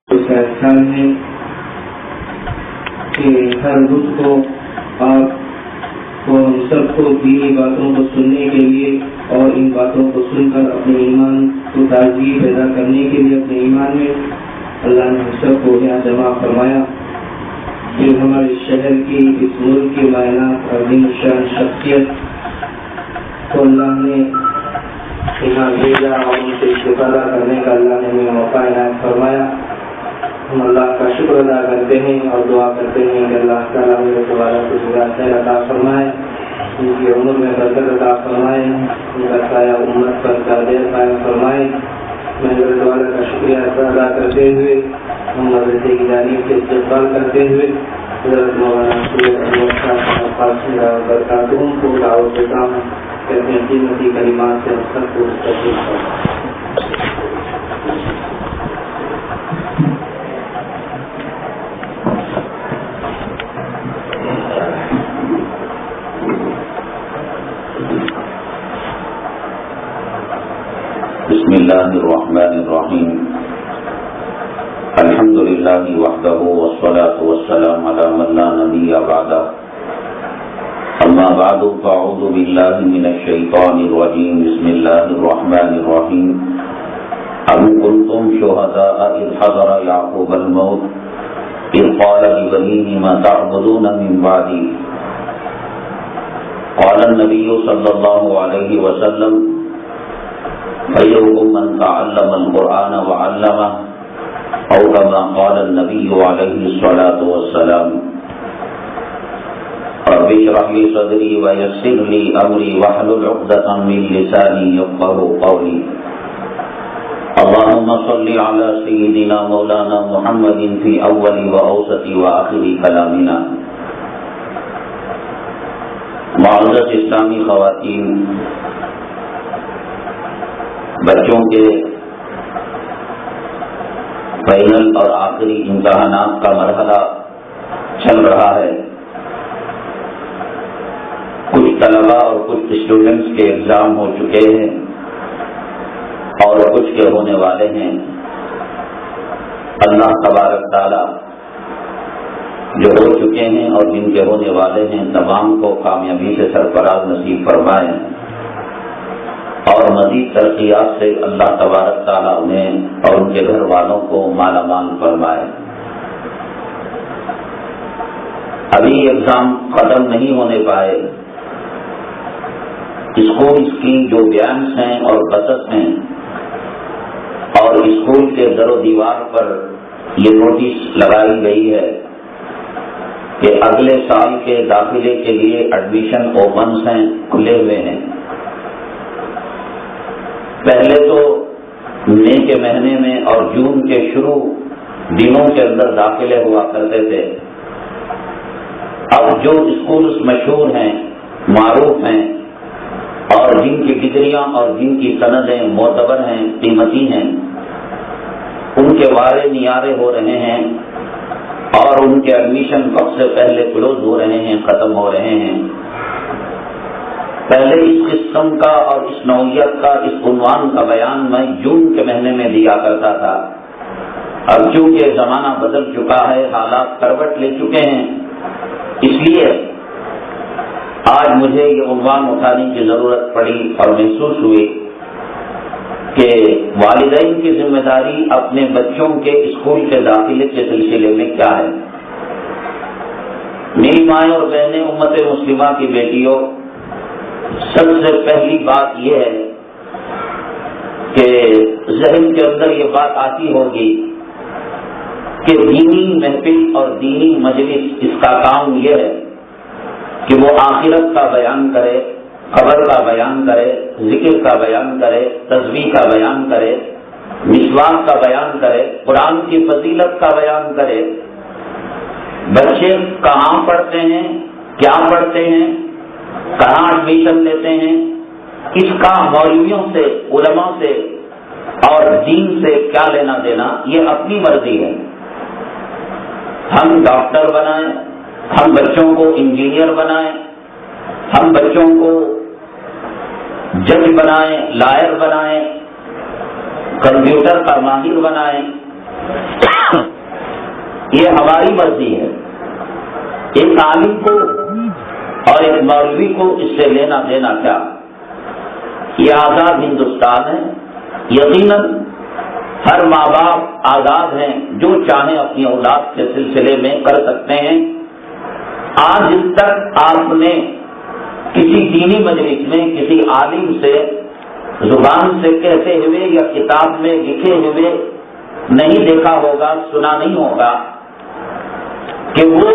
کا احسان ہے کہ ہر روز کو آپ کو ہم سب کو دینی باتوں کو سننے کے لیے اور ان باتوں کو سن کر اپنے ایمان کو تازگی پیدا کرنے کے لیے اپنے ایمان میں اللہ نے ہم سب کو یہاں جمع فرمایا. پھر ہمارے شہر کی اس ملک کی معائنات اور عظیم شان شخصیت کو اللہ نے یہاں بھیجا اور ان سے شکر ادا کرنے کا اللہ نے ہمیں موقع عنایت فرمایا. ہم اللہ کا شکر ادا کرتے ہیں اور دعا کرتے ہیں کہ اللہ تعالیٰ میرے دوبارہ کو خیر عطا فرمائے, ان کی عمر میں برکت عطا فرمائے, ان کا سایہ امت پر قائم فرمائے. میں میرے دوبارہ کا شکریہ ادا کرتے ہوئے ہم مدرسے کی جانب سے استقبال کرتے ہوئے حضرت مولانا برکاتہم کو دعوت دیتا ہوں کہ اپنے قیمتی کلمات سے ہم سب کو مستقبل کریں. بسم اللہ الرحمن الرحیم. الحمد للہ وحدہ والصلاة والسلام علی من لا نبی بعدہ. اما بعد فاعوذ باللہ من الشیطان الرجیم. بسم اللہ الرحمن الرحیم. ام کنتم شہداء اذ حضر یعقوب الموت اذ قال لبنیہ ما تعبدون من بعدی. قال النبی صلی اللہ علیہ وسلم خيركم من تعلم القرآن وعلمه أو كما قال النبي عليه الصلاة والسلام. رب اشرح لي صدري ويسر لي أمري واحلل عقدة من لساني يفقهوا قولي. اللهم صل على سيدنا مولانا محمد في أول وأوسط وآخر كلامنا. معزز اسلامی خواتین, بچوں کے فائنل اور آخری امتحانات کا مرحلہ چل رہا ہے. کچھ طلباء اور کچھ اسٹوڈنٹس کے ایگزام ہو چکے ہیں اور کچھ کے ہونے والے ہیں. اللہ تبارک تعالی جو ہو چکے ہیں اور جن کے ہونے والے ہیں تمام کو کامیابی سے سرفراز نصیب فرمائے اور مزید ترقیات سے اللہ تبارک تعالیٰ انہیں اور ان کے گھر والوں کو مالا مال فرمائے. ابھی ایگزام ختم نہیں ہونے پائے. اسکولس کی جو بیانس ہیں اور بسس ہیں اور اسکول کے در و دیوار پر یہ نوٹس لگائی گئی ہے کہ اگلے سال کے داخلے کے لیے ایڈمیشن اوپنس ہیں, کھلے ہوئے ہیں. پہلے تو مئی کے مہینے میں اور جون کے شروع دنوں کے اندر داخلے ہوا کرتے تھے. اب جو اسکولز مشہور ہیں, معروف ہیں اور جن کی ڈگریاں اور جن کی سندیں معتبر ہیں, قیمتی ہیں, ان کے وارے نیارے ہو رہے ہیں اور ان کے ایڈمیشن وقت سے پہلے کلوز ہو رہے ہیں, ختم ہو رہے ہیں. پہلے اس قسم کا اور اس نوعیت کا, اس عنوان کا بیان میں جون کے مہینے میں دیا کرتا تھا. اب چونکہ زمانہ بدل چکا ہے, حالات کروٹ لے چکے ہیں, اس لیے آج مجھے یہ عنوان اٹھانے کی ضرورت پڑی اور محسوس ہوئی کہ والدین کی ذمہ داری اپنے بچوں کے اسکول کے داخلے کے سلسلے میں کیا ہے. میری مائیں اور بہنیں, امت مسلمہ کی بیٹیوں, سب سے پہلی بات یہ ہے کہ ذہن کے اندر یہ بات آتی ہوگی کہ دینی محفل اور دینی مجلس, اس کا کام یہ ہے کہ وہ آخرت کا بیان کرے, خبر کا بیان کرے, ذکر کا بیان کرے, تسبیح کا بیان کرے, مسواک کا بیان کرے, قرآن کی فضیلت کا بیان کرے. بچے کہاں پڑھتے ہیں, کیا پڑھتے ہیں, کہاں ایڈمیشن لیتے ہیں, اس کا مولویوں سے, علماء سے اور دین سے کیا لینا دینا, یہ اپنی مرضی ہے. ہم ڈاکٹر بنائیں, ہم بچوں کو انجینئر بنائیں, ہم بچوں کو جج بنائیں, لائر بنائیں, کمپیوٹر کا ماہر بنائیں, یہ ہماری مرضی ہے. ایک عالم کو اور ایک مولوی کو اس سے لینا دینا کیا؟ یہ آزاد ہندوستان ہے. یقیناً ہر ماں باپ آزاد ہیں، جو چاہیں اپنی اولاد کے سلسلے میں کر سکتے ہیں. آج تک آپ نے کسی دینی مجلس میں کسی عالم سے زبان سے کہتے ہوئے یا کتاب میں لکھے ہوئے نہیں دیکھا ہوگا، سنا نہیں ہوگا کہ وہ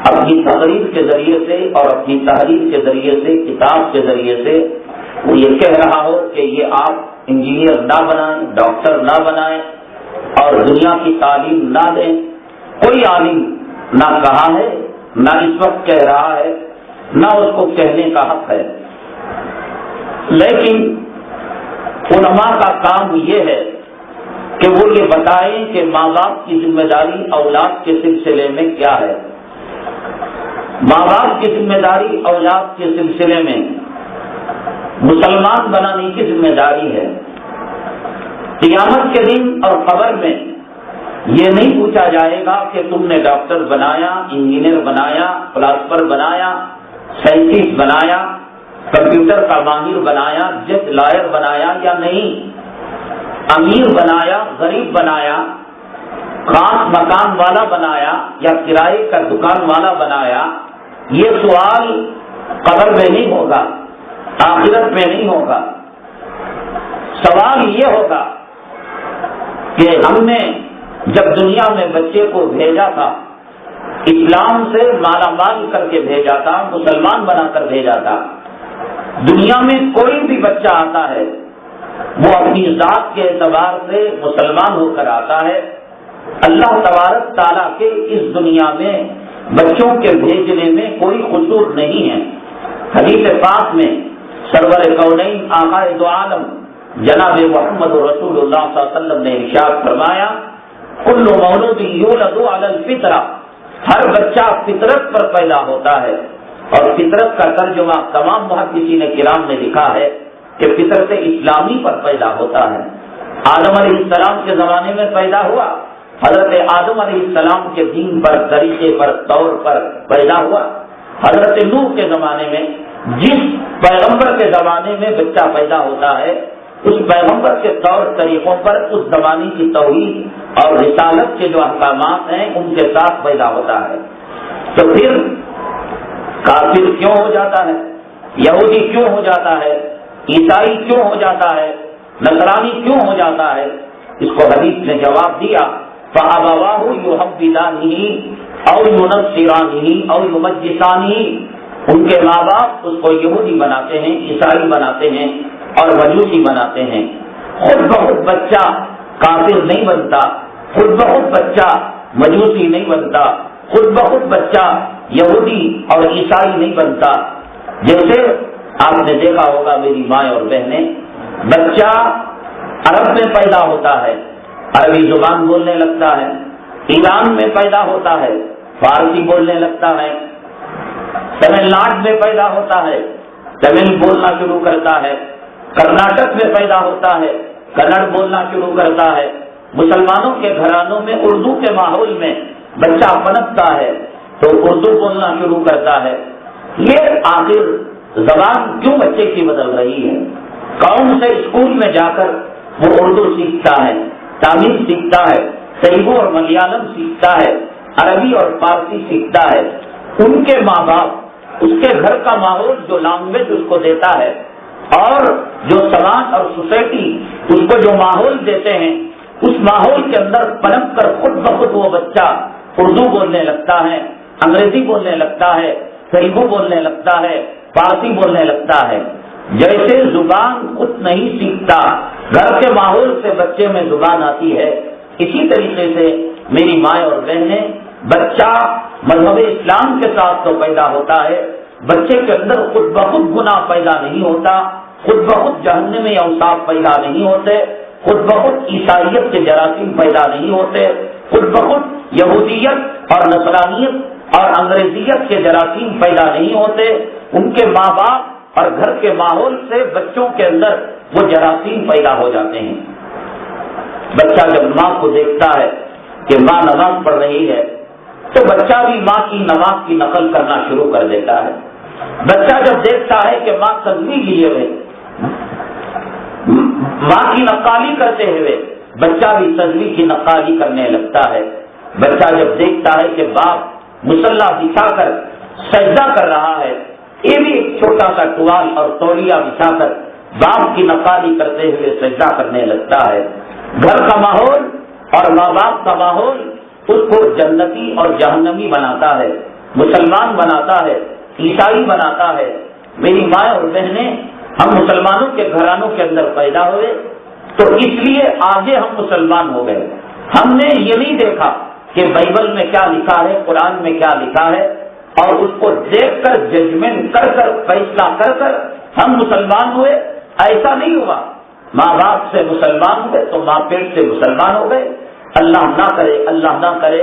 اپنی تقریر کے ذریعے سے اور اپنی تحریر کے ذریعے سے، کتاب کے ذریعے سے وہ یہ کہہ رہا ہو کہ یہ آپ انجینئر نہ بنائیں، ڈاکٹر نہ بنائیں اور دنیا کی تعلیم نہ دیں. کوئی عالم نہ کہا ہے، نہ اس وقت کہہ رہا ہے، نہ اس کو کہنے کا حق ہے. لیکن علماء کا کام یہ ہے کہ وہ یہ بتائیں کہ ماں باپ کی ذمہ داری اولاد کے سلسلے میں کیا ہے. ماں باپ کی ذمہ داری اولاد کے سلسلے میں مسلمان بنانے کی ذمہ داری ہے. قیامت کے دن اور قبر میں یہ نہیں پوچھا جائے گا کہ تم نے ڈاکٹر بنایا، انجینئر بنایا، فلاسفر بنایا، سائنٹسٹ بنایا، کمپیوٹر کا ماہر بنایا، جج لائر بنایا یا نہیں، امیر بنایا، غریب بنایا، خاص مکان والا بنایا یا کرائے کا دکان والا بنایا. یہ سوال قبر میں نہیں ہوگا، آخرت میں نہیں ہوگا. سوال یہ ہوگا کہ ہم نے جب دنیا میں بچے کو بھیجا تھا، اسلام سے مالا مال کر کے بھیجا تھا، مسلمان بنا کر بھیجا تھا. دنیا میں کوئی بھی بچہ آتا ہے وہ اپنی ذات کے اعتبار سے مسلمان ہو کر آتا ہے. اللہ تبارک تعالیٰ کے اس دنیا میں بچوں کے بھیجنے میں کوئی قصور نہیں ہے. حدیث پاک میں سرور کونین آقا دو عالم جناب محمد رسول اللہ صلی اللہ علیہ وسلم نے ارشاد فرمایا، کل مولود یولد علی الفطرہ، ہر بچہ فطرت پر پیدا ہوتا ہے. اور فطرت کا ترجمہ تمام محدثین کرام نے لکھا ہے کہ فطرت اسلامی پر پیدا ہوتا ہے. آدم علیہ السلام کے زمانے میں پیدا ہوا، حضرت آدم علیہ السلام کے دین پر، طریقے پر، طور پر پیدا ہوا. حضرت نوح کے زمانے میں جس پیغمبر کے زمانے میں بچہ پیدا ہوتا ہے، اس پیغمبر کے طور طریقوں پر اس زمانے کی توحید اور رسالت کے جو احکامات ہیں ان کے ساتھ پیدا ہوتا ہے. تو پھر کافر کیوں ہو جاتا ہے؟ یہودی کیوں ہو جاتا ہے؟ عیسائی کیوں ہو جاتا ہے؟ نصرانی کیوں ہو جاتا ہے؟ اس کو حدیث نے جواب دیا، فَأَبَوَاهُ يُحَوِّدَانِهِ أَوْ يُنَصِّرَانِهِ أَوْ يُمَجِّسَانِهِ. ان کے ماں باپ اس کو یہودی بناتے ہیں، عیسائی بناتے ہیں اور مجوسی بناتے ہیں. خود بخود بچہ کافر نہیں بنتا، خود بخود بچہ مجوسی نہیں بنتا، خود بخود بچہ یہودی اور عیسائی نہیں بنتا. جیسے آپ نے دیکھا ہوگا میری ماں اور بہنیں، بچہ عرب میں پیدا ہوتا ہے، عربی زبان بولنے لگتا ہے. ایران میں پیدا ہوتا ہے، فارسی بولنے لگتا ہے. تمل ناڈو میں پیدا ہوتا ہے، تمل بولنا شروع کرتا ہے. کرناٹک میں پیدا ہوتا ہے، کنڑ بولنا شروع کرتا ہے. مسلمانوں کے گھرانوں میں اردو کے ماحول میں بچہ پنپتا ہے تو اردو بولنا شروع کرتا ہے. یہ آخر زبان کیوں بچے کی بدل رہی ہے؟ کون سے اسکول میں جا کر وہ اردو سیکھتا ہے، تامل سیکھتا ہے، تیلگو اور ملیالم سیکھتا ہے، عربی اور فارسی سیکھتا ہے؟ ان کے ماں باپ، اس کے گھر کا ماحول جو لینگویج اس کو دیتا ہے اور جو سماج اور سوسائٹی اس کو جو ماحول دیتے ہیں، اس ماحول کے اندر پنپ کر خود بخود وہ بچہ اردو بولنے لگتا ہے، انگریزی بولنے لگتا ہے، تیلگو بولنے لگتا ہے، فارسی بولنے لگتا ہے. جیسے زبان خود نہیں سیکھتا، گھر کے ماحول سے بچے میں زبان آتی ہے، اسی طریقے سے میری ماں اور بہنیں، بچہ مذہب اسلام کے ساتھ تو پیدا ہوتا ہے، بچے کے اندر خود بخود گناہ پیدا نہیں ہوتا، خود بخود جہنمی اوصاف پیدا نہیں ہوتے، خود بخود عیسائیت کے جراثیم پیدا نہیں ہوتے، خود بخود یہودیت اور نصرانیت اور انگریزیت کے جراثیم پیدا نہیں ہوتے. ان کے ماں باپ اور گھر کے ماحول سے بچوں کے اندر وہ جراثیم پیدا ہو جاتے ہیں. بچہ جب ماں کو دیکھتا ہے کہ ماں نماز پڑھ رہی ہے تو بچہ بھی ماں کی نماز کی نقل کرنا شروع کر دیتا ہے. بچہ جب دیکھتا ہے کہ ماں تصویر لیے ہوئے ماں کی نقالی کرتے ہوئے بچہ بھی تصویر کی نقالی کرنے لگتا ہے. بچہ جب دیکھتا ہے کہ باپ مصلی بچھا کر سجدہ کر رہا ہے، یہ بھی ایک چھوٹا سا ٹوال اور تولیہ بچھا کر باپ کی نقالی کرتے ہوئے سجدہ کرنے لگتا ہے. گھر کا ماحول اور ماں باپ کا ماحول اس کو جنتی اور جہنمی بناتا ہے، مسلمان بناتا ہے، عیسائی بناتا ہے. میری ماں اور بہنیں، ہم مسلمانوں کے گھرانوں کے اندر پیدا ہوئے تو اس لیے آگے ہم مسلمان ہو گئے. ہم نے یہ نہیں دیکھا کہ بائبل میں کیا لکھا ہے، قرآن میں کیا لکھا ہے، اور اس کو دیکھ کر ججمنٹ کر کر فیصلہ کر کر ہم مسلمان ہوئے. ایسا نہیں ہوا. ماں باپ سے مسلمان ہوئے تو ماں پیٹ سے مسلمان ہو گئے. اللہ نہ کرے، اللہ نہ کرے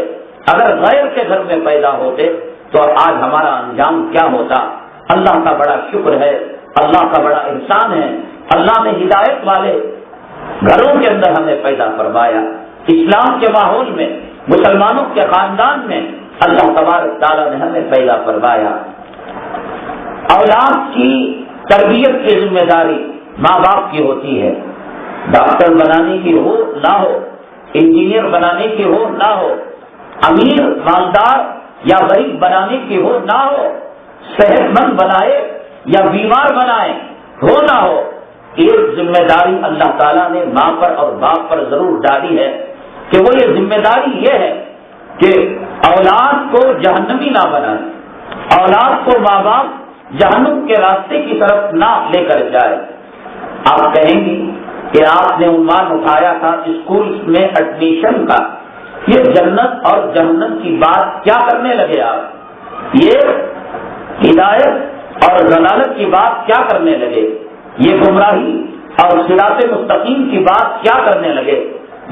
اگر غیر کے گھر میں پیدا ہوتے تو آج ہمارا انجام کیا ہوتا. اللہ کا بڑا شکر ہے، اللہ کا بڑا احسان ہے، اللہ نے ہدایت والے گھروں کے اندر ہمیں پیدا فرمایا. اسلام کے ماحول میں، مسلمانوں کے خاندان میں اللہ تبارک تعالیٰ نے ہمیں پیدا فرمایا. اولاد کی تربیت کی ذمہ داری ماں باپ کی ہوتی ہے. ڈاکٹر بنانے کی ہو نہ ہو، انجینئر بنانے کی ہو نہ ہو، امیر مالدار یا غریب بنانے کی ہو نہ ہو، صحت مند بنائے یا بیمار بنائے ہو نہ ہو، ایک ذمہ داری اللہ تعالیٰ نے ماں پر اور باپ پر ضرور ڈالی ہے کہ وہ یہ ذمہ داری یہ ہے کہ اولاد کو جہنمی نہ بنائے، اولاد کو ماں باپ جہنم کے راستے کی طرف نہ لے کر جائے. آپ کہیں گی کہ آپ نے عنوان اٹھایا تھا اسکول میں ایڈمیشن کا، یہ جنت اور جہنم کی بات کیا کرنے لگے آپ؟ یہ ہدایت اور ضلالت کی بات کیا کرنے لگے؟ یہ گمراہی اور صراط مستقیم کی بات کیا کرنے لگے؟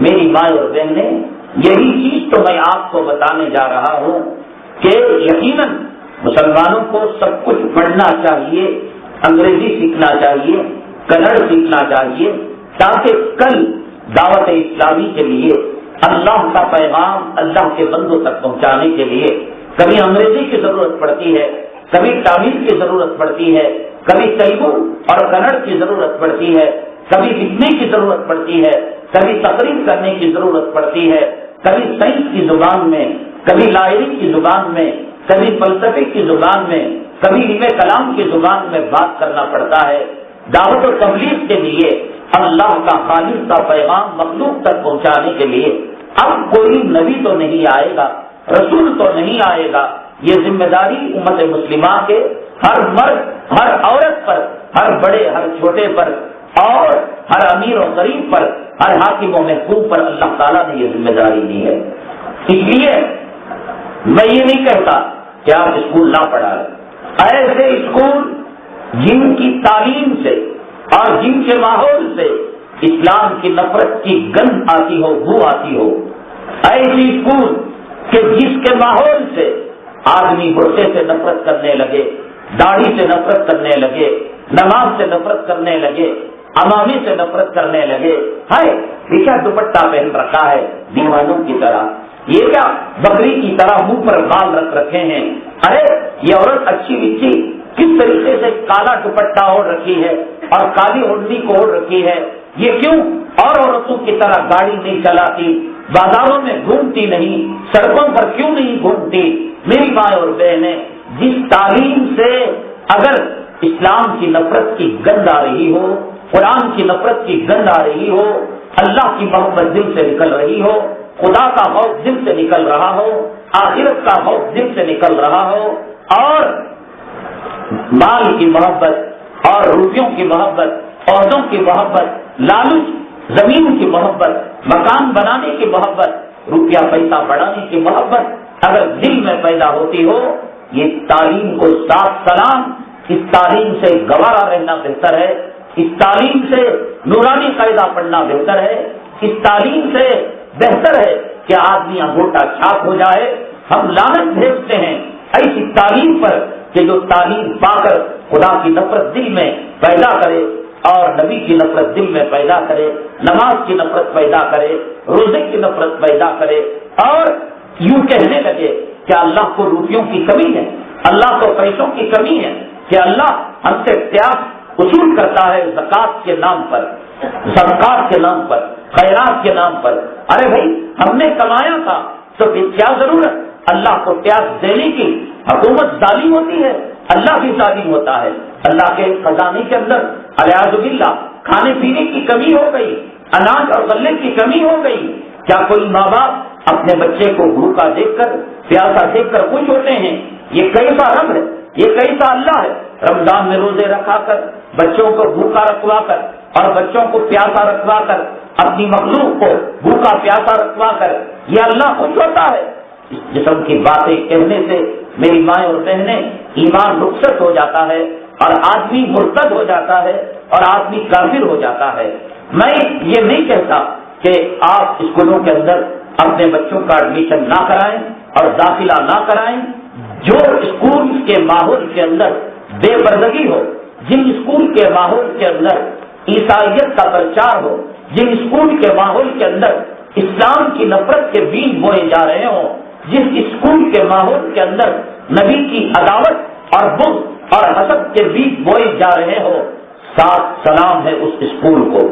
میری ماں اور بہنیں، یہی چیز تو میں آپ کو بتانے جا رہا ہوں کہ یقیناً مسلمانوں کو سب کچھ پڑھنا چاہیے، انگریزی سیکھنا چاہیے، کنڑ سیکھنا چاہیے، تاکہ کل دعوت اسلامی کے لیے اللہ کا پیغام اللہ کے بندوں تک پہنچانے کے لیے کبھی انگریزی کی ضرورت پڑتی ہے، کبھی تامل کی ضرورت پڑتی ہے، کبھی تیلگو اور کنڑ کی ضرورت پڑتی ہے، کبھی لکھنے کی ضرورت پڑتی ہے، کبھی تقریر کرنے کی ضرورت پڑتی ہے، کبھی سائنس کی زبان میں، کبھی لائری کی زبان میں، کبھی فلسفے کی زبان میں، کبھی علم کلام کی زبان میں بات کرنا پڑتا ہے. دعوت و تبلیغ کے لیے اللہ کا خالص کا پیغام مخلوق تک پہنچانے کے لیے اب کوئی نبی تو نہیں آئے گا، رسول تو نہیں آئے گا. یہ ذمہ داری امت مسلمہ کے ہر مرد، ہر عورت پر، ہر بڑے ہر چھوٹے پر، اور ہر امیر و غریب پر، ہر حاکم و محکوم پر اللہ تعالیٰ نے یہ ذمہ داری دی ہے. اس لیے میں یہ نہیں کہتا کہ آپ اسکول نہ پڑھا رہے. ایسے اسکول جن کی تعلیم سے اور جن کے ماحول سے اسلام کی نفرت کی گند آتی ہو، بو آتی ہو، ایسی اسکول کہ جس کے ماحول سے آدمی برقعے سے نفرت کرنے لگے، داڑھی سے نفرت کرنے لگے، نماز سے نفرت کرنے لگے، امامی سے نفرت کرنے لگے. ہے یہ کیا دوپٹہ پہن رکھا ہے دیوانوں کی طرح، یہ کیا بکری کی طرح منہ پر بال رکھ رکھے ہیں، ارے یہ عورت اچھی بچی کس طریقے سے کالا دوپٹہ اوڑھ رکھی ہے اور کالی اوڑھنی کو اوڑھ رکھی ہے، یہ کیوں اور عورتوں کی طرح گاڑی نہیں چلاتی، بازاروں میں گھومتی نہیں، سڑکوں پر کیوں نہیں گھومتی. میری ماں اور بہنیں، جس تعلیم سے اگر اسلام کی نفرت کی گند آ رہی ہو، قرآن کی نفرت کی گند آ رہی ہو، اللہ کی محبت دل سے نکل رہی ہو، خدا کا خوف دل سے نکل رہا ہو، آخرت کا خوف دل سے نکل رہا ہو، اور مال کی محبت اور روپیوں کی محبت، عہدوں کی محبت، لالچ، زمین کی محبت، مکان بنانے کی محبت، روپیہ پیسہ بڑھانے کی محبت اگر دل میں پیدا ہوتی ہو، یہ تعلیم کو صاف سلام، اس تعلیم سے گوارا رہنا بہتر ہے، اس تعلیم سے نورانی قاعدہ پڑھنا بہتر ہے، اس تعلیم سے بہتر ہے کہ آدمی انگوٹھا چھاپ ہو جائے. ہم لعنت بھیجتے ہیں ایسی تعلیم پر کہ جو تعلیم پا کر خدا کی نفرت دل میں پیدا کرے، اور نبی کی نفرت دل میں پیدا کرے، نماز کی نفرت پیدا کرے، روزے کی نفرت پیدا کرے، اور یوں کہنے لگے کہ اللہ کو روپیوں کی کمی ہے، اللہ کو پیسوں کی کمی ہے، کہ اللہ ہم سے پیاس وصول کرتا ہے زکات کے نام پر، صدقات کے نام پر، خیرات کے نام پر۔ ارے بھائی ہم نے کمایا تھا تو پھر کیا ضرورت اللہ کو پیاس دینے کی؟ حکومت ظالم ہوتی ہے، اللہ بھی ظالم ہوتا ہے۔ اللہ کے خزانے کے اندر الیاذ باللہ کھانے پینے کی کمی ہو گئی، اناج اور غلے کی کمی ہو گئی۔ کیا کوئی ماں باپ اپنے بچے کو بھوکا دیکھ کر، پیاسا دیکھ کر خوش ہوتے ہیں؟ یہ کیسا رب ہے، یہ کیسا اللہ ہے؟ رمضان میں روزے رکھا کر، بچوں کو بھوکا رکھوا کر اور بچوں کو پیاسا رکھوا کر، اپنی مخلوق کو بھوکا پیاسا رکھوا کر، یہ اللہ خوش ہوتا ہے؟ اس جسم کی باتیں کہنے سے میری مائیں اور بہنیں ایمان رخصت ہو جاتا ہے اور آدمی مرتد ہو جاتا ہے اور آدمی کافر ہو جاتا ہے۔ میں یہ نہیں کہتا کہ آپ اسکولوں کے اندر اپنے بچوں کا ایڈمیشن نہ کرائیں اور داخلہ نہ کرائیں۔ جو اسکول کے ماحول کے اندر بے پردگی ہو، جن اسکول کے ماحول کے اندر عیسائیت کا پرچار ہو، جن اسکول کے ماحول کے اندر اسلام کی نفرت کے بیج بوئے جا رہے ہوں، جس اسکول کے ماحول کے اندر نبی کی عداوت اور بغض اور حسد کے بیج بوئے جا رہے ہو، ساتھ سلام ہے اس اسکول کو،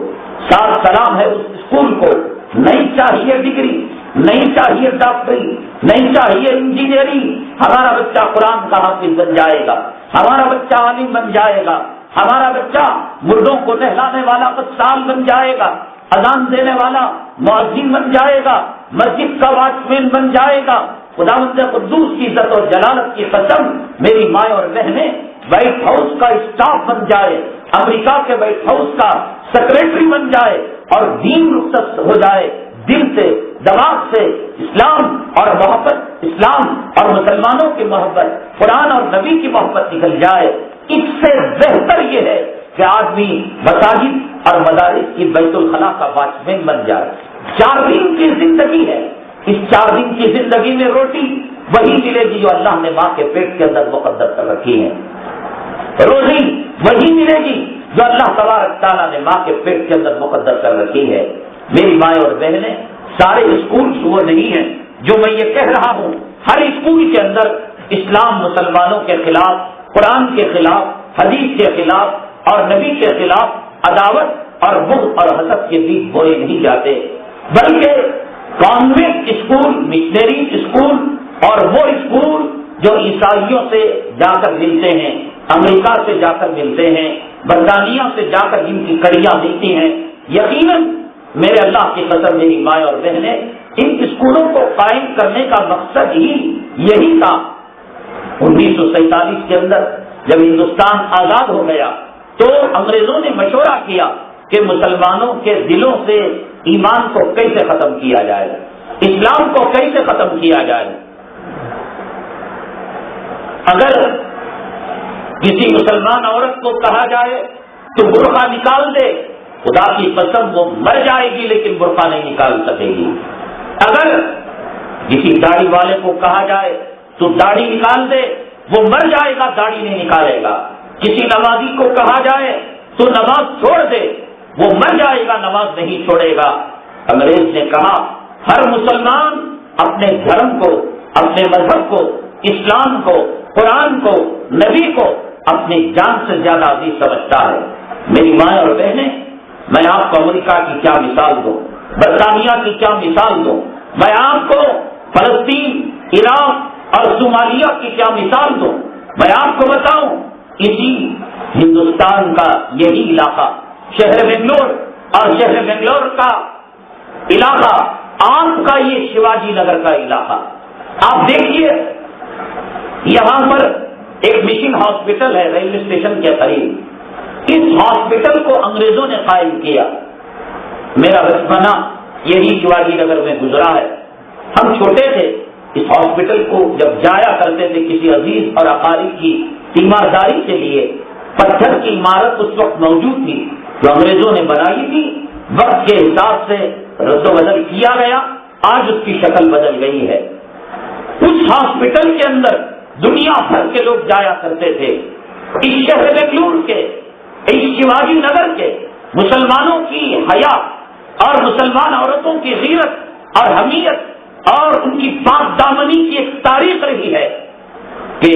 ساتھ سلام ہے اس اسکول کو۔ نہیں چاہیے ڈگری، نہیں چاہیے ڈاکٹری، نہیں چاہیے انجینئرنگ، ہمارا بچہ قرآن کا حافظ بن جائے گا، ہمارا بچہ عالم بن جائے گا، ہمارا بچہ مردوں کو نہلانے والا غسال بن جائے گا، اذان دینے والا مؤذن بن جائے گا، مسجد کا واچ مین بن جائے گا۔ خداوند قدوس کی عزت اور جلالت کی قسم، میری مائیں اور بہنیں، وائٹ ہاؤس کا اسٹاف بن جائے، امریکہ کے وائٹ ہاؤس کا سیکریٹری بن جائے اور دین رخصت ہو جائے، دل سے دماغ سے اسلام اور محبت، اسلام اور مسلمانوں کی محبت، قرآن اور نبی کی محبت نکل جائے۔ اس سے بہتر یہ ہے کہ آدمی مساجد اور مدارس کی بیت الخلا کا واچ مین بن جائے۔ 4 دن کی زندگی ہے، اس 4 دن کی زندگی میں روٹی وہی ملے گی جو اللہ نے ماں کے پیٹ کے اندر مقدر کر رکھی ہے، روزی وہی ملے گی جو اللہ تبارک تعالیٰ نے ماں کے پیٹ کے اندر مقدر کر رکھی ہے۔ میری مائیں اور بہنیں، سارے اسکول وہ نہیں ہیں جو میں یہ کہہ رہا ہوں۔ ہر اسکول کے اندر اسلام مسلمانوں کے خلاف، قرآن کے خلاف، حدیث کے خلاف اور نبی کے خلاف عداوت اور بغض اور حسد کے بیج بوئے نہیں جاتے، بلکہ کانوینٹ اسکول، مشنری اسکول اور وہ اسکول جو عیسائیوں سے جا کر ملتے ہیں، امریکہ سے جا کر ملتے ہیں، برطانیہ سے جا کر جن کی کڑیاں ملتی ہیں، یقیناً میرے اللہ کی قسم میری مائیں اور بہنیں، ان اسکولوں کو قائم کرنے کا مقصد ہی یہی تھا۔ 1947 کے اندر جب ہندوستان آزاد ہو گیا تو انگریزوں نے مشورہ کیا کہ مسلمانوں کے دلوں سے ایمان کو کیسے ختم کیا جائے، اسلام کو کیسے ختم کیا جائے۔ اگر کسی مسلمان عورت کو کہا جائے تو برقع نکال دے، خدا کی قسم وہ مر جائے گی لیکن برقع نہیں نکال سکے گی۔ اگر کسی داڑھی والے کو کہا جائے تو داڑھی نکال دے، وہ مر جائے گا، داڑھی نہیں نکالے گا۔ کسی نمازی کو کہا جائے تو نماز چھوڑ دے، وہ مر جائے گا، نماز نہیں چھوڑے گا۔ انگریز نے کہا ہر مسلمان اپنے دھرم کو، اپنے مذہب کو، اسلام کو، قرآن کو، نبی کو اپنی جان سے زیادہ عزیز سمجھتا ہے۔ میری مائیں اور بہنیں، میں آپ کو امریکہ کی کیا مثال دوں، برطانیہ کی کیا مثال دوں، میں آپ کو فلسطین، عراق اور صومالیہ کی کیا مثال دوں۔ میں آپ کو بتاؤں، اسی ہندوستان کا یہی علاقہ، شہر بنگلور اور شہر بنگلور کا علاقہ، آپ کا یہ شیواجی نگر کا علاقہ، آپ دیکھیے یہاں پر ایک مشن ہاسپٹل ہے ریلوے اسٹیشن کے قریب۔ اس ہاسپٹل کو انگریزوں نے قائم کیا۔ میرا بچپنا یہی شیواجی نگر میں گزرا ہے۔ ہم چھوٹے تھے، اس ہاسپٹل کو جب جایا کرتے تھے کسی عزیز اور اقارب کی تیمارداری کے لیے، پتھر کی عمارت اس وقت موجود تھی جو انگریزوں نے بنائی تھی، وقت کے حساب سے رد و بدل کیا گیا، آج اس کی شکل بدل گئی ہے۔ اس ہاسپٹل کے اندر دنیا بھر کے لوگ جایا کرتے تھے۔ اس شہر بنگلور کے اس شیواجی نگر کے مسلمانوں کی حیا اور مسلمان عورتوں کی غیرت اور حمیت اور ان کی پاک دامنی کی ایک تاریخ رہی ہے کہ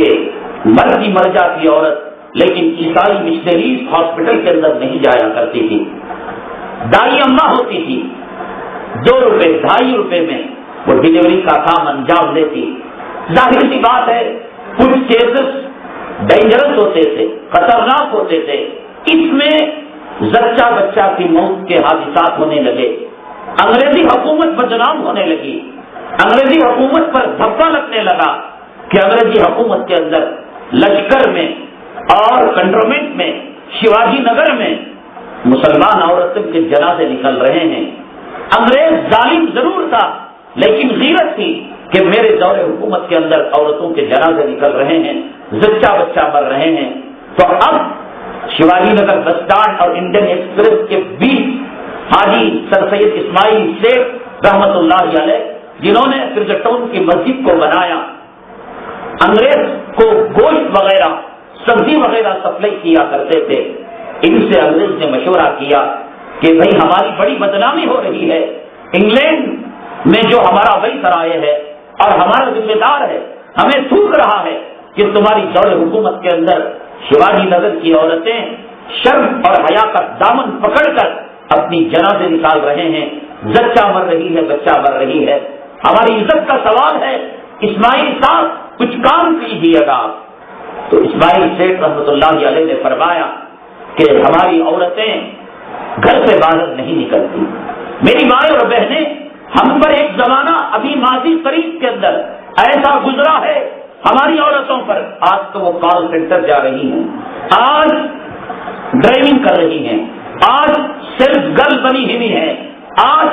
مرد مر جاتی عورت، لیکن عیسائی مشنریز ہاسپٹل کے اندر نہیں جایا کرتی تھی. دائی اماں ہوتی تھی، 2 روپے 2.5 روپے میں وہ ڈلیوری کا کام انجام دیتی. ظاہر سی بات ہے کچھ کیسز ڈینجرس ہوتے تھے، خطرناک ہوتے تھے، اس میں زچہ بچہ کی موت کے حادثات ہونے لگے. انگریزی حکومت بدنام ہونے لگی، انگریزی حکومت پر دھبا لگنے لگا کہ انگریزی حکومت کے اندر لشکر میں اور کنٹونمنٹ میں شیواجی نگر میں مسلمان عورتوں کے جنازے نکل رہے ہیں. انگریز ظالم ضرور تھا لیکن غیرت تھی کہ میرے دور حکومت کے اندر عورتوں کے جنازے نکل رہے ہیں، زچہ بچہ مر رہے ہیں. تو اب شیواجی نگر بس اسٹینڈ اور انڈین ایکسپریس کے بیچ حاجی سر سید اسماعیل شیخ رحمت اللہ علیہ، جنہوں نے کرکٹون کی مسجد کو بنایا، انگریز کو گوشت وغیرہ سبزی وغیرہ سپلائی کیا کرتے تھے. ان سے انگریز نے مشورہ کیا کہ بھئی ہماری بڑی بدنامی ہو رہی ہے، انگلینڈ میں جو ہمارا وہی سرائے ہے اور ہمارا ذمہ دار ہے ہمیں تھوک رہا ہے کہ تمہاری دور حکومت کے اندر شیواجی نگر کی عورتیں شرم اور حیا کا دامن پکڑ کر اپنی جنازے نکال رہے ہیں، زچہ مر رہی ہے، بچہ مر رہی ہے، ہماری عزت کا سوال ہے، اسماعیل صاحب کچھ کام کیجیے گا. تو اسماعیل شیخ رحمت اللہ علیہ نے فرمایا کہ ہماری عورتیں گھر سے باہر نہیں نکلتی. میری مائیں اور بہنیں، ہم پر ایک زمانہ ابھی ماضی قریب کے اندر ایسا گزرا ہے ہماری عورتوں پر. آج تو وہ کال سینٹر جا رہی ہیں، آج ڈرائیونگ کر رہی ہیں، آج سیلز گرل بنی ہوئی ہیں، آج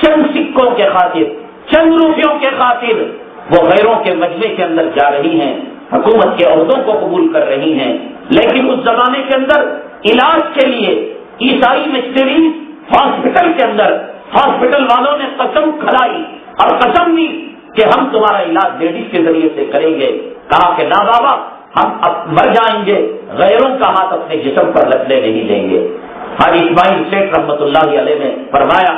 چند سکوں کے خاطر، چند روپیوں کے خاطر وہ غیروں کے مجمع کے اندر جا رہی ہیں، حکومت کے عہدوں کو قبول کر رہی ہیں. لیکن اس زمانے کے اندر علاج کے لیے عیسائی مشنریز ہاسپٹل کے اندر ہاسپٹل والوں نے قسم کھلائی اور قسم دی کہ ہم تمہارا علاج لیڈیز کے ذریعے سے کریں گے. کہا کہ نہ بابا، ہم اب مر جائیں گے، غیروں کا ہاتھ اپنے جسم پر لگنے نہیں دیں گے. حاجی اسماعیل شیخ رحمت اللہ علیہ نے فرمایا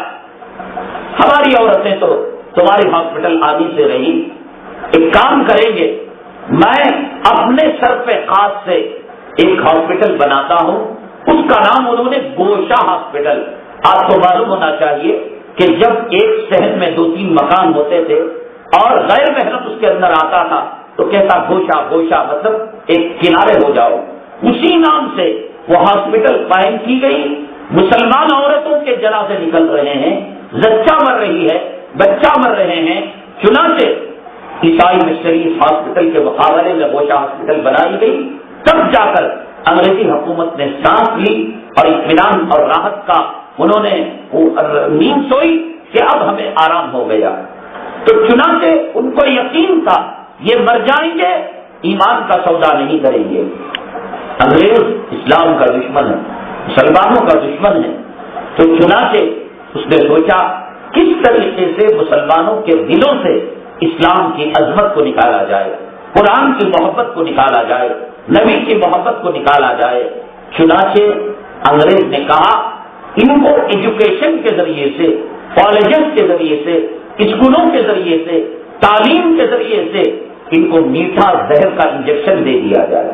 ہماری عورتیں تو تمہاری ہاسپٹل آدھی سے رہی، ایک کام کریں گے، میں اپنے سر پہ خاص سے ایک ہاسپٹل بناتا ہوں. اس کا نام انہوں نے گوشا ہاسپٹل. آپ کو معلوم ہونا چاہیے کہ جب ایک شہر میں 2-3 مکان ہوتے تھے اور غیر محرم اس کے اندر آتا تھا تو کہتا گوشا گوشا، مطلب ایک کنارے ہو جاؤ. اسی نام سے وہ ہاسپٹل قائم کی گئی. مسلمان عورتوں کے جنازے نکل رہے ہیں، زچہ مر رہی ہے، بچہ مر رہے ہیں. چنانچہ عیسائی مشنریز ہاسپٹل کے مقابلے میں گوشا ہاسپٹل بنائی گئی. تب جا کر انگریزی حکومت نے سانس لی اور اطمینان اور راحت کا انہوں نے نیند سوئی کہ اب ہمیں آرام ہو گیا. تو چنانچہ ان کو یقین تھا یہ مر جائیں گے، ایمان کا سودا نہیں کریں گے. انگریز اسلام کا دشمن ہے، مسلمانوں کا دشمن ہے. تو چنانچہ اس نے سوچا کس طریقے سے مسلمانوں کے دلوں سے اسلام کی عظمت کو نکالا جائے، قرآن کی محبت کو نکالا جائے، نبی کی محبت کو نکالا جائے. چنانچہ انگریز نے کہا ان کو ایجوکیشن کے ذریعے سے، کالجز کے ذریعے سے، اسکولوں کے ذریعے سے، تعلیم کے ذریعے سے ان کو میٹھا زہر کا انجیکشن دے دیا جائے.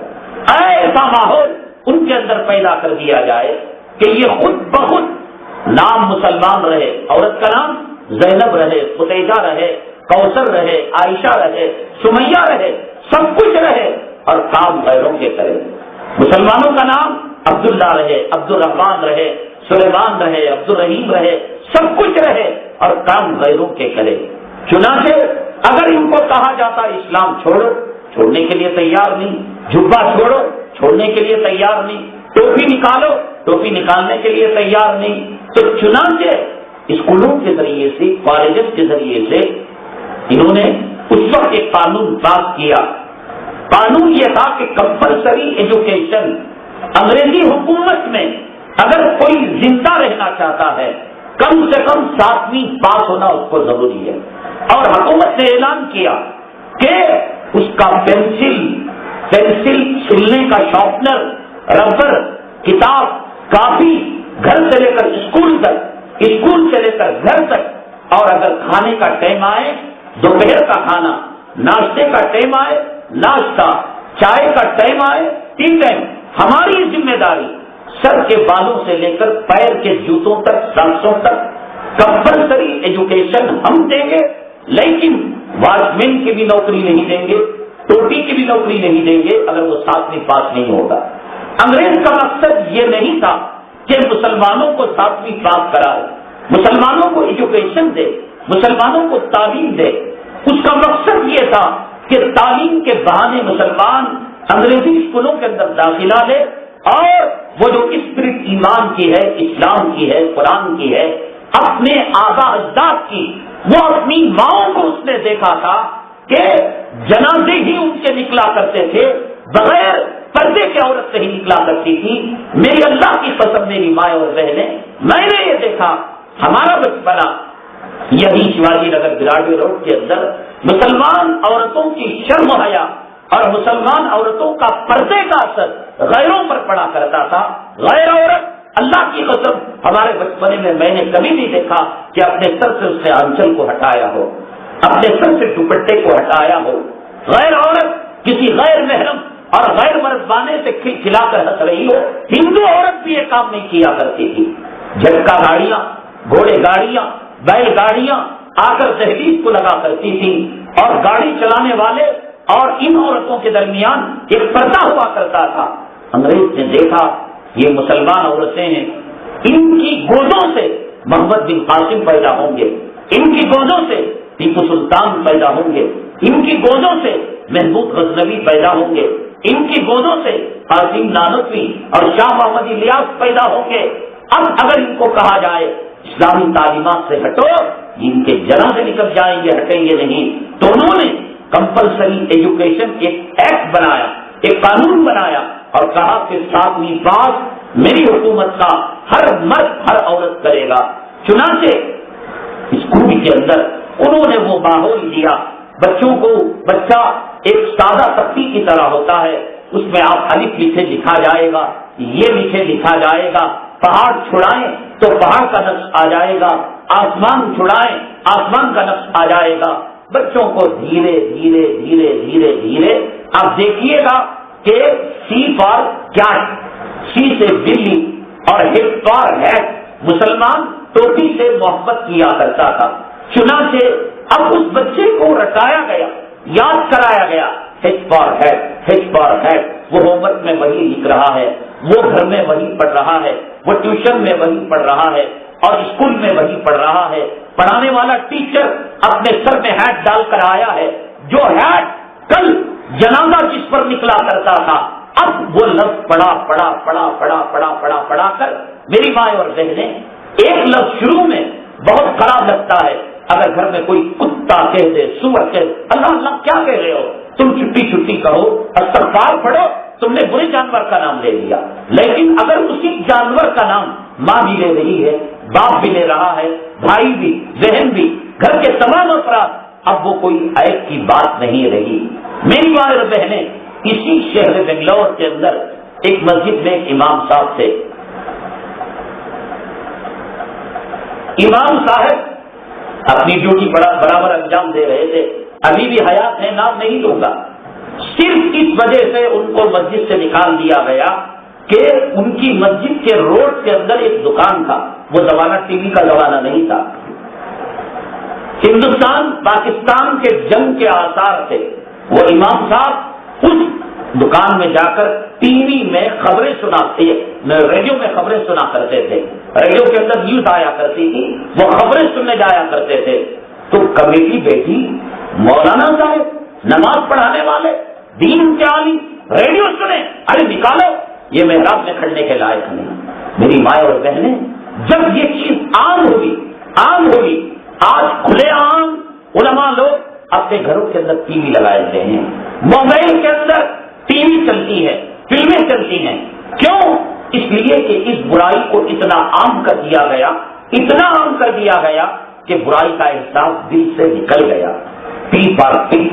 ایسا ماحول ان کے اندر پیدا کر دیا جائے کہ یہ خود بخود نام مسلمان رہے، عورت کا نام زینب رہے، فتیجہ رہے، کوثر رہے، عائشہ رہے، سمیہ رہے، سب کچھ رہے اور کام غیروں کے کرے. مسلمانوں کا نام عبداللہ رہے، عبد الرحمان رہے، سلیمان رہے، عبد الرحیم رہے، سب کچھ رہے اور کام غیروں کے کرے. چنانچہ اگر ان کو کہا جاتا اسلام چھوڑو، چھوڑنے کے لیے تیار نہیں، جھبا چھوڑو، چھوڑنے کے لیے تیار نہیں، ٹوپی نکالو، ٹوپی نکالنے کے لیے تیار نہیں. تو چنانچہ اسکولوں کے ذریعے سے، کالجز کے ذریعے سے انہوں نے اس وقت ایک قانون پاس کیا. قانون یہ تھا کہ کمپلسری ایجوکیشن. انگریزی حکومت میں اگر کوئی زندہ رہنا چاہتا ہے کم سے کم 7ویں پاس ہونا اس کو ضروری ہے. اور حکومت نے اعلان کیا کہ اس کا پینسل چھلنے کا شارپنر، ربر کتاب کافی گھر سے لے کر اسکول تک، اسکول سے لے کر گھر تک، اور اگر کھانے کا ٹائم آئے دوپہر کا کھانا، ناشتے کا ٹائم آئے ناشتہ، چائے کا ٹائم آئے ٹی ٹائم، ہماری ذمہ داری سر کے بالوں سے لے کر پیر کے جوتوں تک، ساکسوں تک کمپلسری ایجوکیشن ہم دیں گے، لیکن واچ مین کی بھی نوکری نہیں دیں گے، ٹوٹی کی بھی نوکری نہیں دیں گے اگر وہ 7ویں پاس نہیں ہوگا۔ انگریز کا مقصد یہ نہیں تھا کہ مسلمانوں کو 7ویں پاس کرائے، مسلمانوں کو ایجوکیشن دے، مسلمانوں کو تعلیم دے۔ اس کا مقصد یہ تھا کہ تعلیم کے بہانے مسلمان انگریزی اسکولوں کے اندر داخلہ لے، اور وہ جو اسپرٹ ایمان کی ہے، اسلام کی ہے، قرآن کی ہے، اپنے آبا اجداد کی، وہ اپنی ماؤں کو اس نے دیکھا تھا کہ جنازے ہی ان کے نکلا کرتے تھے، بغیر پردے کے عورت سے ہی نکلا کرتی تھی۔ میری اللہ کی قسم، میری ماں اور بہنیں، میں نے یہ دیکھا، ہمارا بچپنا یہی شیواجی نگر براڈوے روڈ کے اندر مسلمان عورتوں کی شرم و حیا اور مسلمان عورتوں کا پردے کا اثر غیروں پر پڑا کرتا تھا۔ غیر عورت، اللہ کی قسم، ہمارے بچپنے میں نے کبھی نہیں دیکھا کہ اپنے سر سے اس نے آنچل کو ہٹایا ہو، اپنے سر سے دوپٹے کو ہٹایا ہو۔ غیر عورت کسی غیر محرم اور غیر مرزبانے سے کھلا کر ہنس رہی ہو۔ ہندو عورت بھی یہ کام نہیں کیا کرتی تھی۔ جھٹکا گاڑیاں، گھوڑے گاڑیاں، بیل گاڑیاں آ کر دہلیز کو لگا کرتی تھی، اور گاڑی چلانے والے اور ان عورتوں کے درمیان ایک پردہ ہوا کرتا تھا۔ انگریز نے دیکھا یہ مسلمان عورتیں ہیں، ان کی گودوں سے محمد بن قاسم پیدا ہوں گے، ان کی گودوں سے ٹیپو سلطان پیدا ہوں گے، ان کی گودوں سے محمود غزنوی پیدا ہوں گے، ان کی گودوں سے قاسم نانوتوی اور شاہ محمد الیاس پیدا ہوں گے۔ اب اگر ان کو کہا جائے اسلامی تعلیمات سے ہٹو، ان کے جڑوں سے نکل جائیں گے، ہٹیں گے نہیں۔ تو انہوں نے کمپلسری ایجوکیشن ایک ایکٹ بنایا، ایک قانون بنایا، اور کہا کہ 7ویں پاس میری حکومت کا ہر مرد ہر عورت کرے گا۔ چنانچہ اسکول کے اندر انہوں نے وہ ماحول دیا، بچوں کو، بچہ ایک سادہ تختی کی طرح ہوتا ہے، اس میں آپ الف لکھے لکھا جائے گا، یہ لکھے لکھا جائے گا، پہاڑ چھڑائیں تو پہاڑ کا نقش آ جائے گا، آسمان چھڑائیں آسمان کا نقش آ جائے گا۔ بچوں کو دھیرے دھیرے دھیرے دھیرے دھیرے آپ دیکھیے گا کہ سی فار کیٹ، سی سے بلی اور ہیٹ فار ہیٹ، مسلمان ٹوپی سے محبت کیا کرتا تھا۔ چنانچہ اب اس بچے کو رٹایا گیا، یاد کرایا گیا، ہیچ فار ہیٹ، ہیچ فار ہیٹ۔ وہ ہوم ورک میں وہی لکھ رہا ہے، وہ گھر میں وہی پڑھ رہا ہے، وہ ٹیوشن میں وہی پڑھ رہا ہے، اور اسکول میں وہی پڑھ رہا ہے۔ پڑھانے والا ٹیچر اپنے سر میں ہیٹ ڈال کر آیا ہے، جو ہیٹ کل جنازہ جس پر نکلا کرتا تھا، اب وہ لفظ پڑھا پڑھا پڑھا پڑھا پڑھا پڑھا پڑھا کر میری ماں اور بہنیں، ایک لفظ شروع میں بہت خراب لگتا ہے، اگر گھر میں کوئی کتا کہہ دے، سور کہہ دے، اللہ اللہ کیا کہہ رہے ہو تم، چھٹی چھٹی کہو، استغفار پڑھو، تم نے برے جانور کا نام لے لیا۔ لیکن اگر اسی جانور کا نام ماں بھی لے رہی ہے، باپ بھی لے رہا ہے، بھائی بھی، بہن بھی، گھر کے تمام افراد، اب وہ کوئی عیب کی بات نہیں رہی۔ میری ماں اور بہنیں، اسی شہر بنگلور کے اندر ایک مسجد میں ایک امام صاحب تھے۔ امام صاحب اپنی ڈیوٹی برابر انجام دے رہے تھے، ابھی بھی حیات ہے، نام نہیں دوں گا۔ صرف اس وجہ سے ان کو مسجد سے نکال دیا گیا کہ ان کی مسجد کے روڈ کے اندر ایک دکان تھا، وہ زمانہ ٹی وی کا زمانہ نہیں تھا، ہندوستان پاکستان کے جنگ کے آثار تھے۔ وہ امام صاحب اس دکان میں جا کر ٹی وی میں خبریں سناتے، ریڈیو میں خبریں سنا کرتے تھے، ریڈیو کے اندر نیوز آیا کرتی تھی، وہ خبریں سننے جایا کرتے تھے۔ تو کمیٹی بیٹھی، مولانا صاحب نماز پڑھانے والے، دین کے عالم، ریڈیو سنے، ارے نکالو، یہ محراب میں کھڑنے کے لائق نہیں۔ میری ماں اور بہنیں، جب یہ چیز عام ہوئی، آج کھلے عام علماء لوگ اپنے گھروں کے اندر ٹی وی لگائے ہوئے ہیں، موبائل کے اندر ٹی وی چلتی ہے، فلمیں چلتی ہیں۔ کیوں؟ اس لیے کہ اس برائی کو اتنا عام کر دیا گیا، اتنا عام کر دیا گیا کہ برائی کا احساس دل سے نکل گیا۔ پی فار پگ،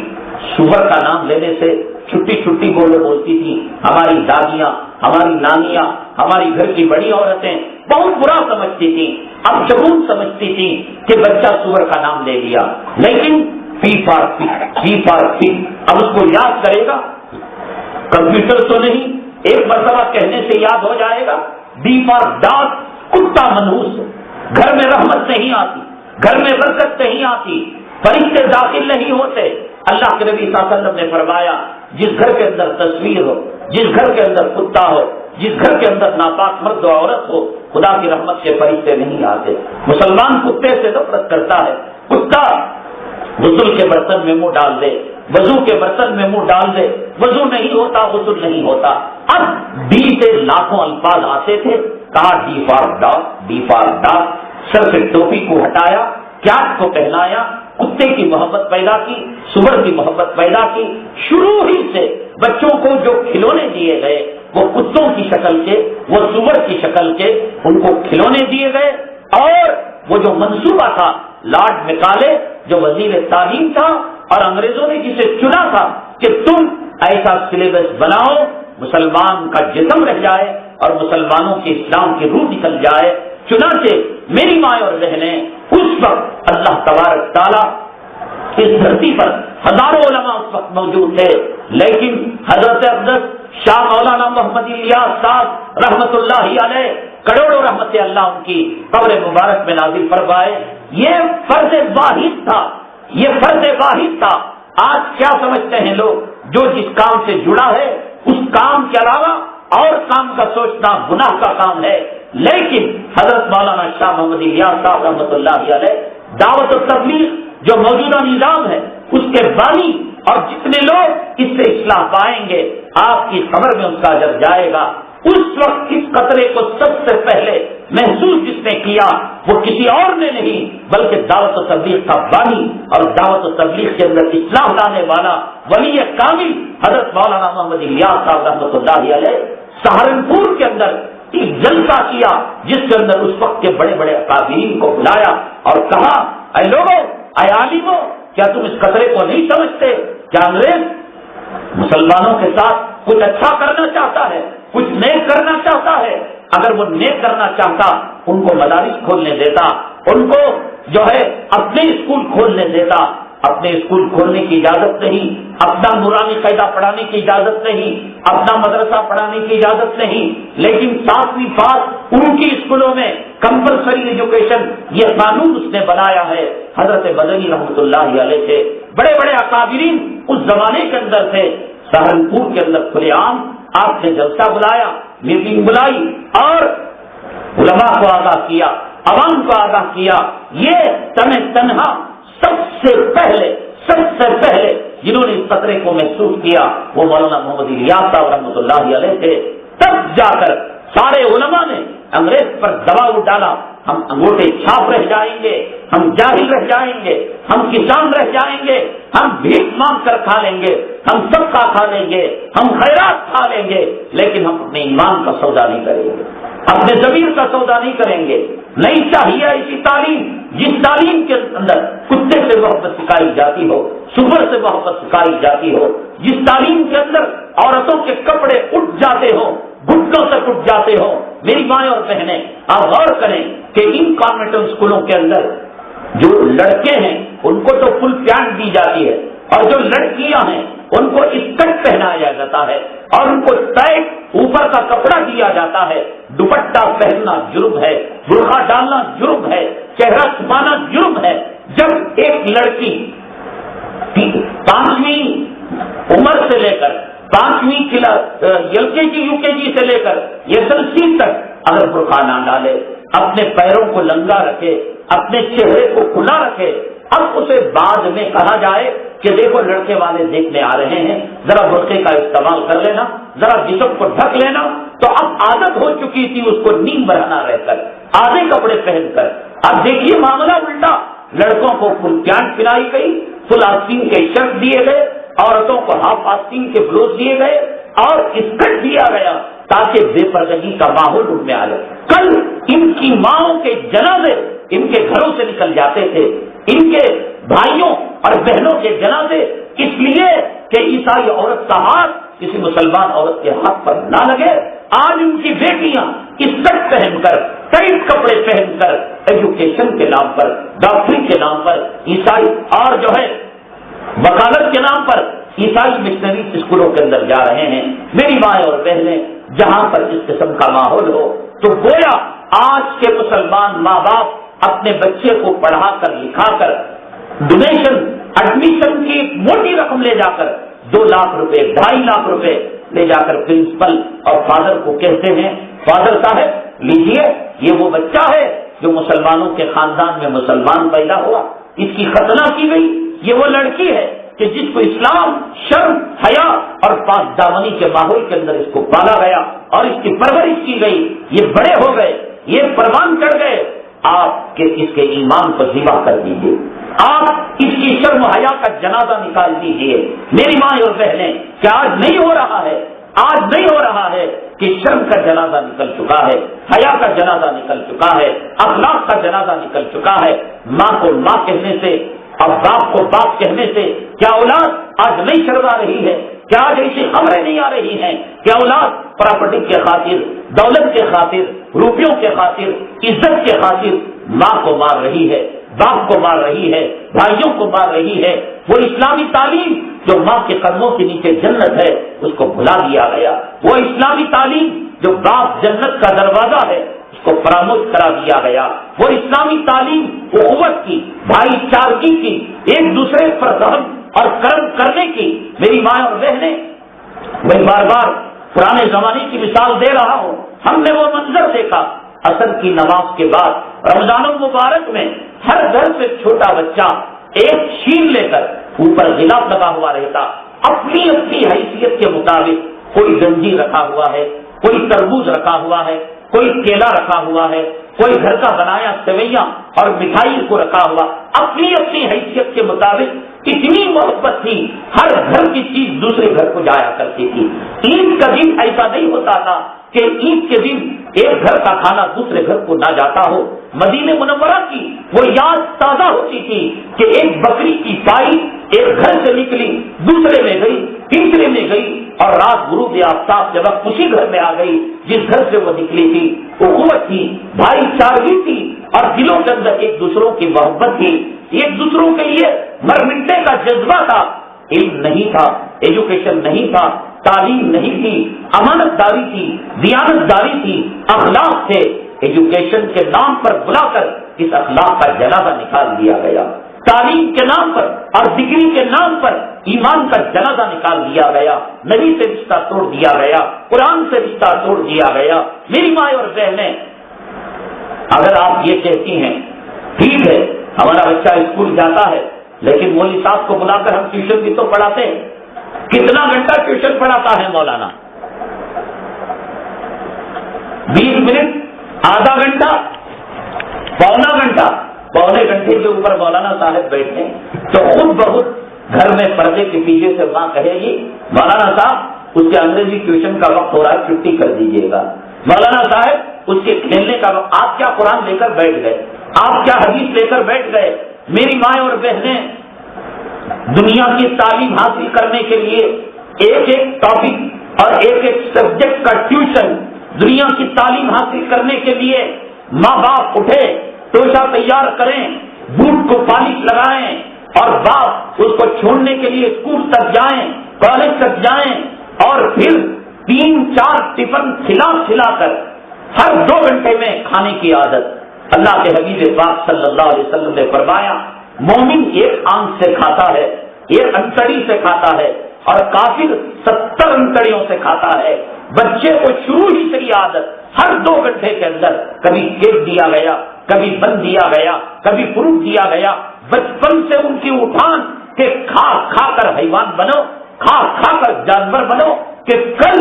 سور کا نام لینے سے چھٹی چھٹی بولتی تھی ہماری دادیاں، ہماری نانیاں، ہماری گھر کی بڑی عورتیں بہت برا سمجھتی تھیں، اب شگون سمجھتی تھیں کہ بچہ سور کا نام لے لیا، لیکن پی فار پگ، اب اس کو یاد کرے گا، کمپیوٹر تو نہیں، ایک مرتبہ کہنے سے یاد ہو جائے گا۔ ڈی فار ڈاگ، کتا منحوس، گھر میں رحمت نہیں آتی، گھر میں برکت نہیں آتی، فرشتے داخل نہیں ہوتے۔ اللہ کے نبی صلی اللہ علیہ وسلم نے فرمایا جس گھر کے اندر تصویر ہو، جس گھر کے اندر کتا ہو، جس گھر کے اندر ناپاک مرد و عورت ہو، خدا کی رحمت کے فرشتے نہیں آتے۔ مسلمان کتے سے نفرت کرتا ہے، کتا غسل کے برتن میں منہ ڈال دے، وضو کے برتن میں منہ ڈال دے، وضو نہیں ہوتا، غسل نہیں ہوتا۔ اب ڈی سے لاکھوں الفاظ آتے تھے، کہا D for dog, D for dog, سر سے ٹوپی کو ہٹایا، کیپ کو پہنایا، کتے کی محبت پیدا کی، سور کی محبت پیدا کی۔ شروع ہی سے بچوں کو جو کھلونے دیے گئے وہ کتوں کی شکل کے، وہ سور کی شکل کے، ان کو کھلونے دیے گئے، اور وہ جو منصوبہ تھا لارڈ میکالے جو وزیر تعلیم تھا، اور انگریزوں نے جسے چنا تھا کہ تم ایسا سلیبس بناؤ مسلمان کا جسم رہ جائے اور مسلمانوں کے اسلام کی روح نکل جائے۔ چنانچہ میری ماں اور بہنیں اس وقت اللہ تبارک تعالیٰ اس دھرتی پر ہزاروں علماء اس وقت موجود تھے، لیکن حضرت اقدس شاہ مولانا محمد الیاس صاحب رحمت اللہ علیہ، کروڑوں رحمت اللہ ان کی قبر مبارک میں نازل فرمائے، یہ فرض واحد تھا، یہ فرض واحد تھا۔ آج کیا سمجھتے ہیں لوگ، جو جس کام سے جڑا ہے اس کام کے علاوہ اور کام کا سوچنا گناہ کا کام ہے، لیکن حضرت مولانا شاہ محمد الیاس صاحب رحمت اللہ علیہ دعوت و تبلیغ جو موجودہ نظام ہے اس کے بانی، اور جتنے لوگ اس سے اصلاح پائیں گے آپ کی قبر میں اس کا اجر جائے گا۔ اس وقت اس قطرے کو سب سے پہلے محسوس جس نے کیا وہ کسی اور نے نہیں بلکہ دعوت و تبلیغ کا بانی اور دعوت و تبلیغ کے اندر اصلاح لانے والا ولی کامل حضرت مولانا محمد الیاس صاحب رحمۃ اللہ علیہ سہارنپور کے اندر ایک جلسہ کیا جس کے اندر اس وقت کے بڑے بڑے اکابرین کو بلایا اور کہا، اے لوگوں، اے عالموں، کیا تم اس خطرے کو نہیں سمجھتے؟ کیا انگریز مسلمانوں کے ساتھ کچھ اچھا کرنا چاہتا ہے، کچھ نیک کرنا چاہتا ہے؟ اگر وہ نیک کرنا چاہتا ان کو مدارس کھولنے دیتا، ان کو جو ہے اپنے اسکول کھولنے دیتا۔ اپنے اسکول کھولنے کی اجازت نہیں، اپنا نورانی قاعدہ پڑھانے کی اجازت نہیں، اپنا مدرسہ پڑھانے کی اجازت نہیں، لیکن 7ویں پاس ان کی اسکولوں میں کمپلسری ایجوکیشن یہ قانون اس نے بنایا ہے۔ حضرت مدنی رحمۃ اللہ علیہ سے بڑے بڑے اکابرین اس زمانے کے اندر تھے۔ سہارنپور کے اندر کھلے عام آپ نے جلسہ بلایا، میٹنگ بلائی اور علماء کو آگاہ کیا، عوام کو آگاہ کیا۔ یہ تنہا سب سے پہلے جنہوں نے اس خطرے کو محسوس کیا وہ مولانا محمد الیاس صاحب رحمۃ اللہ علیہ تھے۔ تب جا کر سارے علماء نے انگریز پر دباؤ ڈالا، ہم انگوٹھے چھاپ رہ جائیں گے، ہم جاہل رہ جائیں گے، ہم کسان رہ جائیں گے، ہم بھیک مانگ کر کھا لیں گے، ہم صدقہ کھا لیں گے، ہم خیرات کھا لیں گے، لیکن ہم اپنے ایمان کا سودا نہیں کریں گے، اپنے ضمیر کا سودا نہیں کریں گے۔ نہیں چاہیے ایسی تعلیم جس تعلیم کے اندر کتے سے محبت سکھائی جاتی ہو، سور سے محبت سکھائی جاتی ہو، جس تعلیم کے اندر عورتوں کے کپڑے اٹھ جاتے ہو، گھٹنوں تک اٹھ جاتے ہو۔ میری مائیں اور بہنیں آپ غور کریں کہ ان کانوینٹ اسکولوں کے اندر جو لڑکے ہیں ان کو تو فل پینٹ دی جاتی ہے، اور جو لڑکیاں ہیں ان کو اسکرٹ پہنایا جاتا ہے، اور ان کو ٹائٹ اوپر کا کپڑا دیا جاتا ہے۔ دوپٹہ پہننا جرم ہے، برقع ڈالنا جرم ہے، چہرہ چھپانا جرم ہے۔ جب ایک لڑکی 5ویں عمر سے لے کر 5ویں کلاس LKG UKG سے لے کر SSLC تک اگر برقع نہ ڈالے، اپنے پیروں کو ننگا رکھے، اپنے چہرے کو کھلا رکھے، اب اسے بعد میں کہا جائے کہ دیکھو لڑکے والے دیکھنے آ رہے ہیں، ذرا برقعے کا استعمال کر لینا، ذرا جسم کو ڈھک لینا، تو اب عادت ہو چکی تھی اس کو نیم بڑھانا رہ کر آدھے کپڑے پہن کر۔ اب دیکھیے معاملہ الٹا، لڑکوں کو فل پینٹ پہنائی گئی، فل آستین کے شرٹ دیے گئے، عورتوں کو ہاف آستین کے بلوز دیے گئے اور اسکرٹ دیا گیا تاکہ بے پردگی کا ماحول ان میں آ جائے۔ کل ان کی ماؤں کے جنازے ان کے گھروں سے نکل جاتے تھے، ان کے بھائیوں اور بہنوں کے جنازے، اس لیے کہ عیسائی عورت کا ہاتھ کسی مسلمان عورت کے ہاتھ پر نہ لگے۔ آج ان کی بیٹیاں عزت پہن کر، ٹائٹ کپڑے پہن کر، ایجوکیشن کے نام پر، ڈاکٹری کے نام پر، عیسائی اور جو ہے وکالت کے نام پر عیسائی مشنری اسکولوں کے اندر جا رہے ہیں۔ میری مائیں اور بہنیں، جہاں پر اس قسم کا ماحول ہو تو گویا آج کے مسلمان ماں باپ اپنے بچے کو پڑھا کر لکھا کر ڈونیشن ایڈمیشن کی موٹی رقم لے جا کر 2 لاکھ روپے 2.5 لاکھ روپے لے جا کر پرنسپل اور فادر کو کہتے ہیں، فادر صاحب لیجئے، یہ وہ بچہ ہے جو مسلمانوں کے خاندان میں مسلمان پیدا ہوا، اس کی ختنہ کی گئی، یہ وہ لڑکی ہے کہ جس کو اسلام، شرم، حیا اور پاک دامنی کے ماحول کے اندر اس کو پالا گیا اور اس کی پرورش کی گئی، یہ بڑے ہو گئے، یہ پروان چڑھ گئے، آپ کے اس کے ایمان کو ذبح کر دیجیے، آپ اس کی شرم و حیا کا جنازہ نکال دیجیے۔ میری ماں اور بہنیں، کیا آج نہیں ہو رہا ہے؟ آج نہیں ہو رہا ہے کہ شرم کا جنازہ نکل چکا ہے، حیا کا جنازہ نکل چکا ہے، اخلاق کا جنازہ نکل چکا ہے۔ ماں کو ماں کہنے سے اور باپ کو باپ کہنے سے کیا اولاد آج نہیں شرما رہی ہے؟ کیا آج ایسی خبریں نہیں آ رہی ہیں؟ کیا اولاد پراپرٹی کے خاطر، دولت کے خاطر، روپیوں کے خاطر، عزت کے خاطر ماں کو مار رہی ہے، باپ کو مار رہی ہے، بھائیوں کو مار رہی ہے؟ وہ اسلامی تعلیم جو ماں کے قدموں کے نیچے جنت ہے اس کو بھلا دیا گیا، وہ اسلامی تعلیم جو باپ جنت کا دروازہ ہے اس کو فراموش کرا دیا گیا، وہ اسلامی تعلیم اخوت کی، بھائی چارگی کی، ایک دوسرے پر رحم اور کرم کرنے کی۔ میری ماں اور بہنیں، میں بار بار پرانے زمانے کی مثال دے رہا ہوں، ہم نے وہ منظر دیکھا عصر کی نماز کے بعد رمضان المبارک میں ہر گھر سے چھوٹا بچہ ایک شین لے کر اوپر غلاف لگا ہوا رہتا، اپنی اپنی حیثیت کے مطابق کوئی گنجی رکھا ہوا ہے، کوئی تربوز رکھا ہوا ہے، کوئی کیلا رکھا ہوا ہے، کوئی گھر کا بنایا سویاں اور مٹھائی کو رکھا ہوا، اپنی اپنی حیثیت کے مطابق اتنی محبت تھی، ہر گھر کی چیز دوسرے گھر کو جایا کرتی تھی۔ عید کا دن ایسا نہیں ہوتا تھا کہ عید کے دن ایک گھر کا کھانا دوسرے گھر کو نہ جاتا ہو۔ مدینہ منورہ کی وہ یاد تازہ ہوتی تھی کہ ایک بکری کی پائی ایک گھر سے نکلی، دوسرے میں گئی، تیسرے میں گئی اور رات غروب آفتاب کے وقت اسی گھر میں آ گئی جس گھر سے وہ نکلی تھی۔ اخوت تھی، بھائی چارگی تھی اور دلوں کے اندر ایک دوسروں کی محبت تھی، ایک دوسروں کے لیے مر مٹنے کا جذبہ تھا۔ علم نہیں تھا، ایجوکیشن نہیں تھا، تعلیم نہیں تھی، امانت داری تھی، دیانت داری تھی، اخلاق تھے۔ ایجوکیشن کے نام پر بلا کر اس اخلاق کا جنازہ نکال دیا گیا، تعلیم کے نام پر اور ڈگری کے نام پر ایمان کا جنازہ نکال دیا گیا، نبی سے رشتہ توڑ دیا گیا، قرآن سے رشتہ توڑ دیا گیا۔ میری ماں اور بہنیں، اگر آپ یہ کہتی ہیں ٹھیک ہے ہمارا بچہ اسکول جاتا ہے لیکن مولوی صاحب کو بلا کر ہم ٹیوشن بھی تو پڑھاتے ہیں، کتنا گھنٹہ ٹیوشن پڑھاتا ہے مولانا؟ 20 منٹ، آدھا گھنٹہ، پونا گھنٹہ، پونے گھنٹے کے اوپر مولانا صاحب بیٹھے تو خود بخود گھر میں پردے کے پیچھے سے ماں کہے گی مولانا صاحب اس کے انگریزی ٹیوشن کا وقت ہو رہا ہے، چھٹی کر دیجیے گا۔ مولانا صاحب اس کے کھیلنے کا وقت، آپ کیا قرآن لے کر بیٹھ گئے، آپ کیا حدیث لے کر بیٹھ گئے؟ میری ماں اور بہنیں، دنیا کی تعلیم حاصل کرنے کے لیے ایک ایک ٹاپک اور ایک ایک سبجیکٹ کا ٹیوشن، دنیا کی تعلیم حاصل کرنے کے لیے ماں باپ اٹھے، توشہ تیار کریں، بوٹ کو پالش لگائیں اور باپ اس کو چھوڑنے کے لیے اسکول تک جائیں، کالج تک جائیں اور پھر 3-4 ٹفن کھلا کر ہر 2 گھنٹے میں کھانے کی عادت۔ اللہ کے حبیب پاک صلی اللہ علیہ وسلم نے فرمایا مومن ایک آنکھ سے کھاتا ہے، ایک انتڑی سے کھاتا ہے اور کافر 70 انتڑیوں سے کھاتا ہے۔ بچے کو شروع ہی سے یہ عادت، ہر 2 گھنٹے کے اندر کبھی کیک دیا گیا، کبھی بن دیا گیا، کبھی فروٹ دیا گیا۔ بچپن سے ان کی اٹھان کہ کھا کھا کر حیوان بنو، کھا کھا کر جانور بنو، کہ کل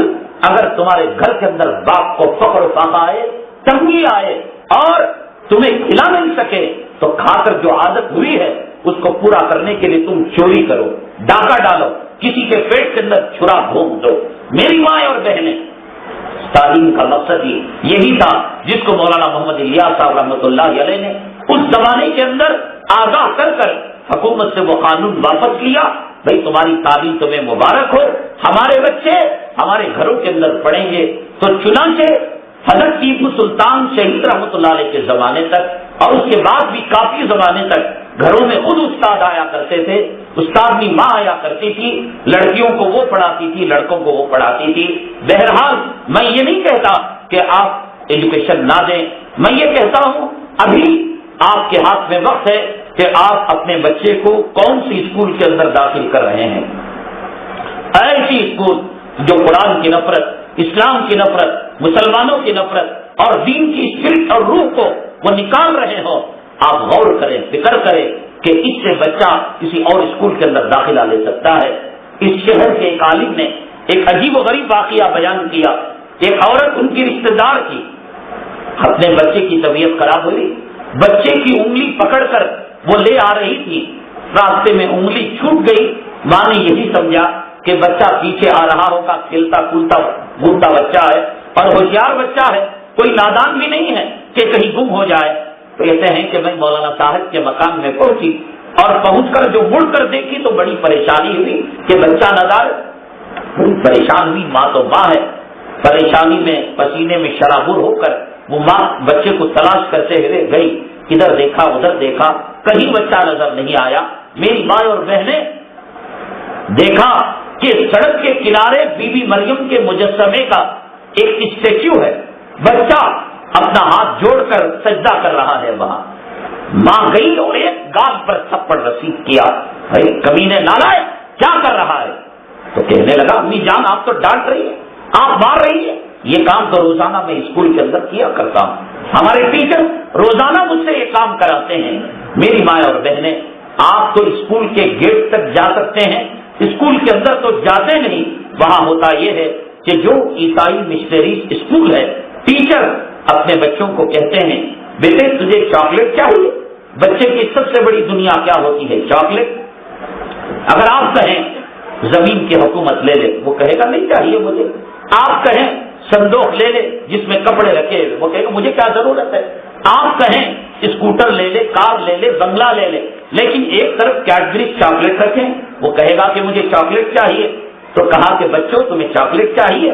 اگر تمہارے گھر کے اندر باپ کو فقر و فاقہ آئے، تنگی آئے اور تمہیں کھلا نہیں سکے تو کھا کر جو عادت ہوئی ہے اس کو پورا کرنے کے لیے تم چوری کرو، ڈاکہ ڈالو، کسی کے پیٹ کے اندر چھرا گھونپ دو۔ میری ماں اور بہنیں، تعلیم کا مقصد ہی یہی تھا جس کو مولانا محمد الیاس صاحب رحمۃ اللہ علیہ نے اس زمانے کے اندر آگاہ کر حکومت سے وہ قانون واپس لیا، بھئی تمہاری تعلیم تمہیں مبارک ہو، ہمارے بچے ہمارے گھروں کے اندر پڑھیں گے تو چنانچہ حضرت ٹیپو سلطان شہید رحمۃ اللہ علیہ کے زمانے تک اور اس کے بعد بھی کافی زمانے تک گھروں میں خود استاد آیا کرتے تھے، استادنی ماں آیا کرتی تھی، لڑکیوں کو وہ پڑھاتی تھی، لڑکوں کو وہ پڑھاتی تھی۔ بہرحال میں یہ نہیں کہتا کہ آپ ایجوکیشن نہ دیں، میں یہ کہتا ہوں ابھی آپ کے ہاتھ میں وقت ہے کہ آپ اپنے بچے کو کون سی اسکول کے اندر داخل کر رہے ہیں۔ ایسی اسکول جو قرآن کی نفرت، اسلام کی نفرت، مسلمانوں کی نفرت اور دین کی اسپرٹ اور روح کو وہ نکال رہے ہوں، آپ غور کریں، فکر کریں کہ اس سے بچہ کسی اور اسکول کے اندر داخلہ لے سکتا ہے۔ اس شہر کے ایک عالم نے ایک عجیب و غریب واقعہ بیان کیا۔ ایک عورت ان کی رشتہ دار کی اپنے بچے کی طبیعت خراب ہوئی، بچے کی انگلی پکڑ کر وہ لے آ رہی تھی، راستے میں انگلی چھوٹ گئی۔ ماں نے یہی سمجھا کہ بچہ پیچھے آ رہا ہوگا، کھیلتا کودتا گھومتا بچہ ہے اور ہوشیار بچہ ہے، کوئی نادان بھی نہیں ہے کہ کہیں گم ہو جائے۔ تو کہتے ہیں کہ میں مولانا صاحب کے مکان میں پہنچی اور پہنچ کر جو مڑ کر دیکھی تو بڑی پریشانی ہوئی کہ بچہ نادار، بڑی پریشان ہوئی۔ ماں تو ماں ہے، پریشانی میں پسینے میں شرابور ہو کر وہ ماں بچے کو تلاش کرتے ہوئے گئی، ادھر دیکھا ادھر دیکھا، کہیں بچہ نظر نہیں آیا۔ میری ماں اور بہنیں دیکھا کہ سڑک کے کنارے بی بی مریم کے مجسمے کا ایک اسٹیچو ہے، بچہ اپنا ہاتھ جوڑ کر سجدہ کر رہا ہے وہاں۔ ماں گئی اور ایک گال پر تھپڑ رسید کیا، کمینے نالائق کیا کر رہا ہے؟ تو کہنے لگا امی جان آپ تو ڈانٹ رہی ہے، آپ مار رہی ہے، یہ کام تو روزانہ میں اسکول کے اندر کیا کرتا ہوں، ہمارے ٹیچر روزانہ مجھ سے یہ کام کراتے ہیں۔ میری ماں اور بہنیں، آپ تو اسکول کے گیٹ تک جا سکتے ہیں، اسکول کے اندر تو جاتے نہیں۔ وہاں ہوتا یہ ہے کہ جو عیسائی مشنریز اسکول ہے، ٹیچر اپنے بچوں کو کہتے ہیں بیٹے تجھے چاکلیٹ چاہیے؟ بچے کی سب سے بڑی دنیا کیا ہوتی ہے؟ چاکلیٹ۔ اگر آپ کہیں زمین کی حکومت لے لے، وہ کہے گا نہیں چاہیے مجھے۔ آپ کہیں صندوق لے لے جس میں کپڑے رکھے، وہ کہے گا مجھے کیا ضرورت ہے۔ آپ کہیں اسکوٹر لے لے، کار لے لے، بنگلہ لے لے، لیکن ایک طرف کیڈبری چاکلیٹ رکھیں، وہ کہے گا کہ مجھے چاکلیٹ چاہیے۔ تو کہا کہ بچوں تمہیں چاکلیٹ چاہیے؟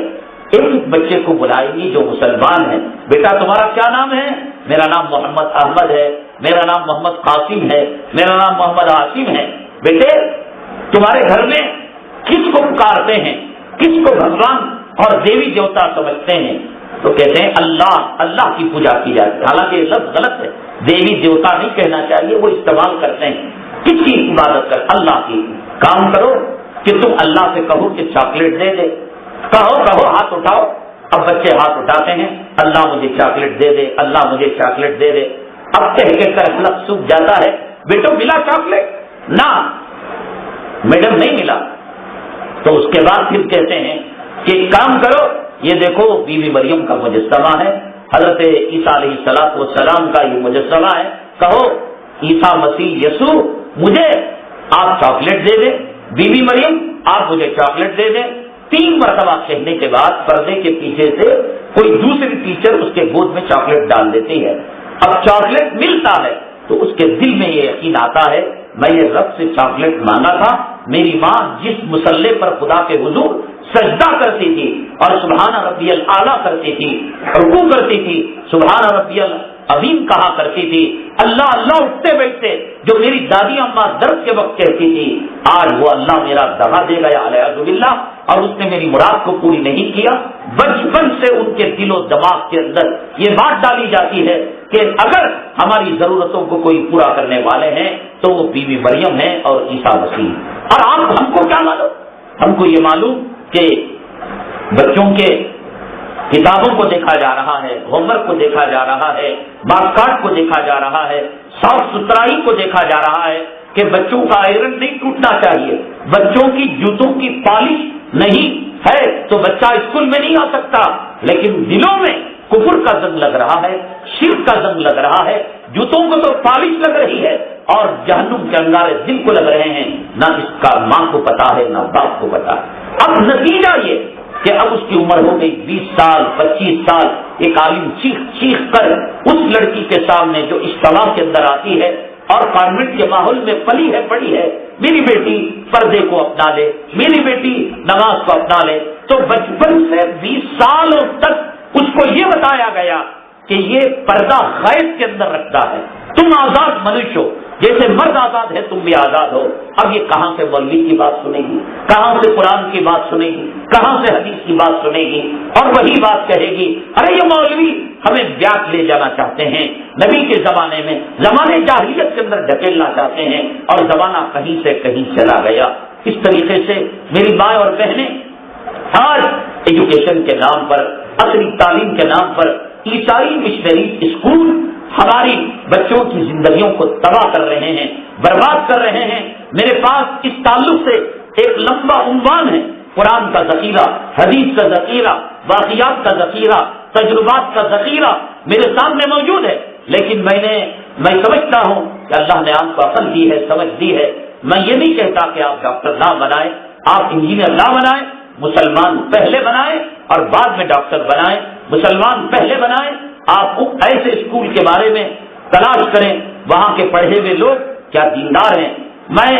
ایک بچے کو بلائیں گی جو مسلمان ہے، بیٹا تمہارا کیا نام ہے؟ میرا نام محمد احمد ہے، میرا نام محمد قاسم ہے، میرا نام محمد عاصم ہے۔ بیٹے تمہارے گھر میں کس کو پکارتے ہیں، کس کو بھگوان اور دیوی دیوتا سمجھتے ہیں؟ تو کہتے ہیں اللہ، اللہ کی پوجا کی جاتی ہے، حالانکہ یہ لفظ غلط ہے، دیوی دیوتا نہیں کہنا چاہیے، وہ استعمال کرتے ہیں۔ کس کی عبادت کر؟ اللہ کی۔ کام کرو کہ تم اللہ سے کہو کہ چاکلیٹ دے دے، کہو ہاتھ اٹھاؤ۔ اب بچے ہاتھ اٹھاتے ہیں، اللہ مجھے چاکلیٹ دے دے، اللہ مجھے چاکلیٹ دے دے۔ اب کہہ کر حلق سوکھ جاتا ہے، بیٹو ملا چاکلیٹ؟ نہ میڈم نہیں ملا۔ تو اس کے بعد پھر کہتے ہیں کہ ایک کام کرو، یہ دیکھو بی بی مریم کا مجسمہ ہے، حضرت عیسیٰ علیہ السلام کا یہ مجسمہ ہے، کہو عیسیٰ مسیح یسوع مجھے آپ چاکلیٹ دے دیں، بی بی مریم آپ مجھے چاکلیٹ دے دیں۔ 3 مرتبہ کہنے کے بعد پردے کے پیچھے سے کوئی دوسری ٹیچر اس کے گود میں چاکلیٹ ڈال دیتی ہے۔ اب چاکلیٹ ملتا ہے تو اس کے دل میں یہ یقین آتا ہے میں یہ رب سے چاکلیٹ مانگا تھا۔ میری ماں جس مصلے پر خدا کے حضور سجدہ کرتی تھی اور سبحان ربی الاعلیٰ کرتی تھی، رکوع کرتی تھی، سبحان ربی العظیم کہا کرتی تھی، اللہ اللہ اٹھتے بیٹھتے جو میری دادی اماں درد کے وقت کہتی تھی، آج وہ اللہ میرا دغا دے گیا علیہ باللہ اور اس نے میری مراد کو پوری نہیں کیا۔ بچپن سے ان کے دل و دماغ کے اندر یہ بات ڈالی جاتی ہے کہ اگر ہماری ضرورتوں کو کوئی پورا کرنے والے ہیں تو وہ بی بی مریم ہیں اور عیسیٰ مسیح۔ اور آپ ہم کو کیا معلوم؟ ہم کو یہ معلوم کہ بچوں کے کتابوں کو دیکھا جا رہا ہے، ہوم ورک کو دیکھا جا رہا ہے، مارکس کارڈ کو دیکھا جا رہا ہے، صاف ستھرائی کو دیکھا جا رہا ہے کہ بچوں کا آئرن نہیں ٹوٹنا چاہیے، بچوں کی جوتوں کی پالش نہیں ہے تو بچہ اسکول میں نہیں آ سکتا، لیکن دلوں میں کفر کا زنگ لگ رہا ہے، شرک کا زنگ لگ رہا ہے، جوتوں کو تو پالش لگ رہی ہے اور جہنم کے انگارے دل کو لگ رہے ہیں، نہ اس کا ماں کو پتا ہے نہ باپ کو پتا ہے۔ اب نتیجہ یہ کہ اب اس کی عمر ہو گئی 20 سال 25 سال، ایک عالم چیخ چیخ کر اس لڑکی کے سامنے جو اجتماع کے اندر آتی ہے اور کانوینٹ کے ماحول میں پلی ہے پڑی ہے، میری بیٹی پردے کو اپنا لے، میری بیٹی نماز کو اپنا لے، تو بچپن سے 20 سالوں تک اس کو یہ بتایا گیا کہ یہ پردہ غیب کے اندر رکھتا ہے، تم آزاد منش ہو، جیسے مرد آزاد ہے تم بھی آزاد ہو۔ اب یہ کہاں سے مولوی کی بات سنے گی، کہاں سے قرآن کی بات سنے گی، کہاں سے حدیث کی بات سنے گی، اور وہی بات کہے گی ارے یہ مولوی ہمیں بیعت لے جانا چاہتے ہیں، نبی کے زمانے میں زمانے جاہلیت کے اندر ڈھکیلنا چاہتے ہیں، اور زمانہ کہیں سے کہیں چلا گیا۔ اس طریقے سے میری ماں اور بہنیں آج ایجوکیشن کے نام پر، عصری تعلیم کے نام پر عیسائی مشنری اسکول ہماری بچوں کی زندگیوں کو تباہ کر رہے ہیں، برباد کر رہے ہیں۔ میرے پاس اس تعلق سے ایک لمبا عنوان ہے، قرآن کا ذخیرہ، حدیث کا ذخیرہ، واقعات کا ذخیرہ، تجربات کا ذخیرہ میرے سامنے موجود ہے، لیکن میں سمجھتا ہوں کہ اللہ نے آپ کو عقل دی ہے، سمجھ دی ہے۔ میں یہ نہیں کہتا کہ آپ ڈاکٹر نہ بنائیں، آپ انجینئر نہ بنائیں، مسلمان پہلے بنائیں اور بعد میں ڈاکٹر بنائیں، مسلمان پہلے بنائیں۔ آپ ایسے اسکول کے بارے میں تلاش کریں وہاں کے پڑھے ہوئے لوگ کیا دیندار ہیں۔ میں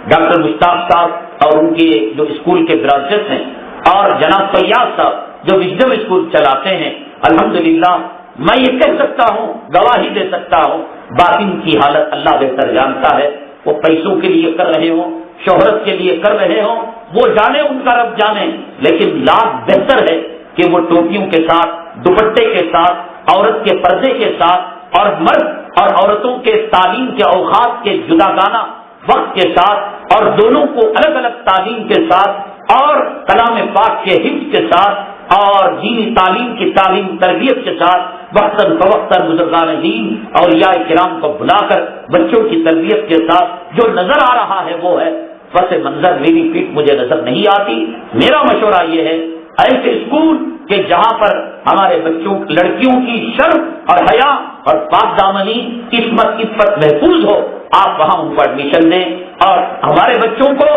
ڈاکٹر مشتاق صاحب اور ان کے جو اسکول کے برانچز ہیں، اور جناب فیاض صاحب جو وژڈم اسکول چلاتے ہیں، الحمدللہ میں یہ کہہ سکتا ہوں، گواہی دے سکتا ہوں، باطن کی حالت اللہ بہتر جانتا ہے۔ وہ پیسوں کے لیے کر رہے ہوں، شہرت کے لیے کر رہے ہوں، وہ جانے، ان کا رب جانے، لیکن لاکھ بہتر ہے کہ وہ ٹوپیوں کے ساتھ، دوپٹے کے ساتھ، عورت کے پردے کے ساتھ، اور مرد اور عورتوں کے تعلیم کے اوقات کے جداگانہ وقت کے ساتھ، اور دونوں کو الگ الگ تعلیم کے ساتھ، اور کلام پاک کے حفظ کے ساتھ، اور دینی تعلیم کی تعلیم تربیت کے ساتھ وقتاً فوقتاً بزرگان دین اولیاء کرام کو بلا کر بچوں کی تربیت کے ساتھ جو نظر آ رہا ہے وہ ہے۔ پس منظر میری پیٹ مجھے نظر نہیں آتی۔ میرا مشورہ یہ ہے ایسے اسکول کہ جہاں پر ہمارے بچوں لڑکیوں کی شرم اور حیا اور پاک دامنی عفت محفوظ ہو، آپ وہاں ان کو ایڈمیشن دیں، اور ہمارے بچوں کو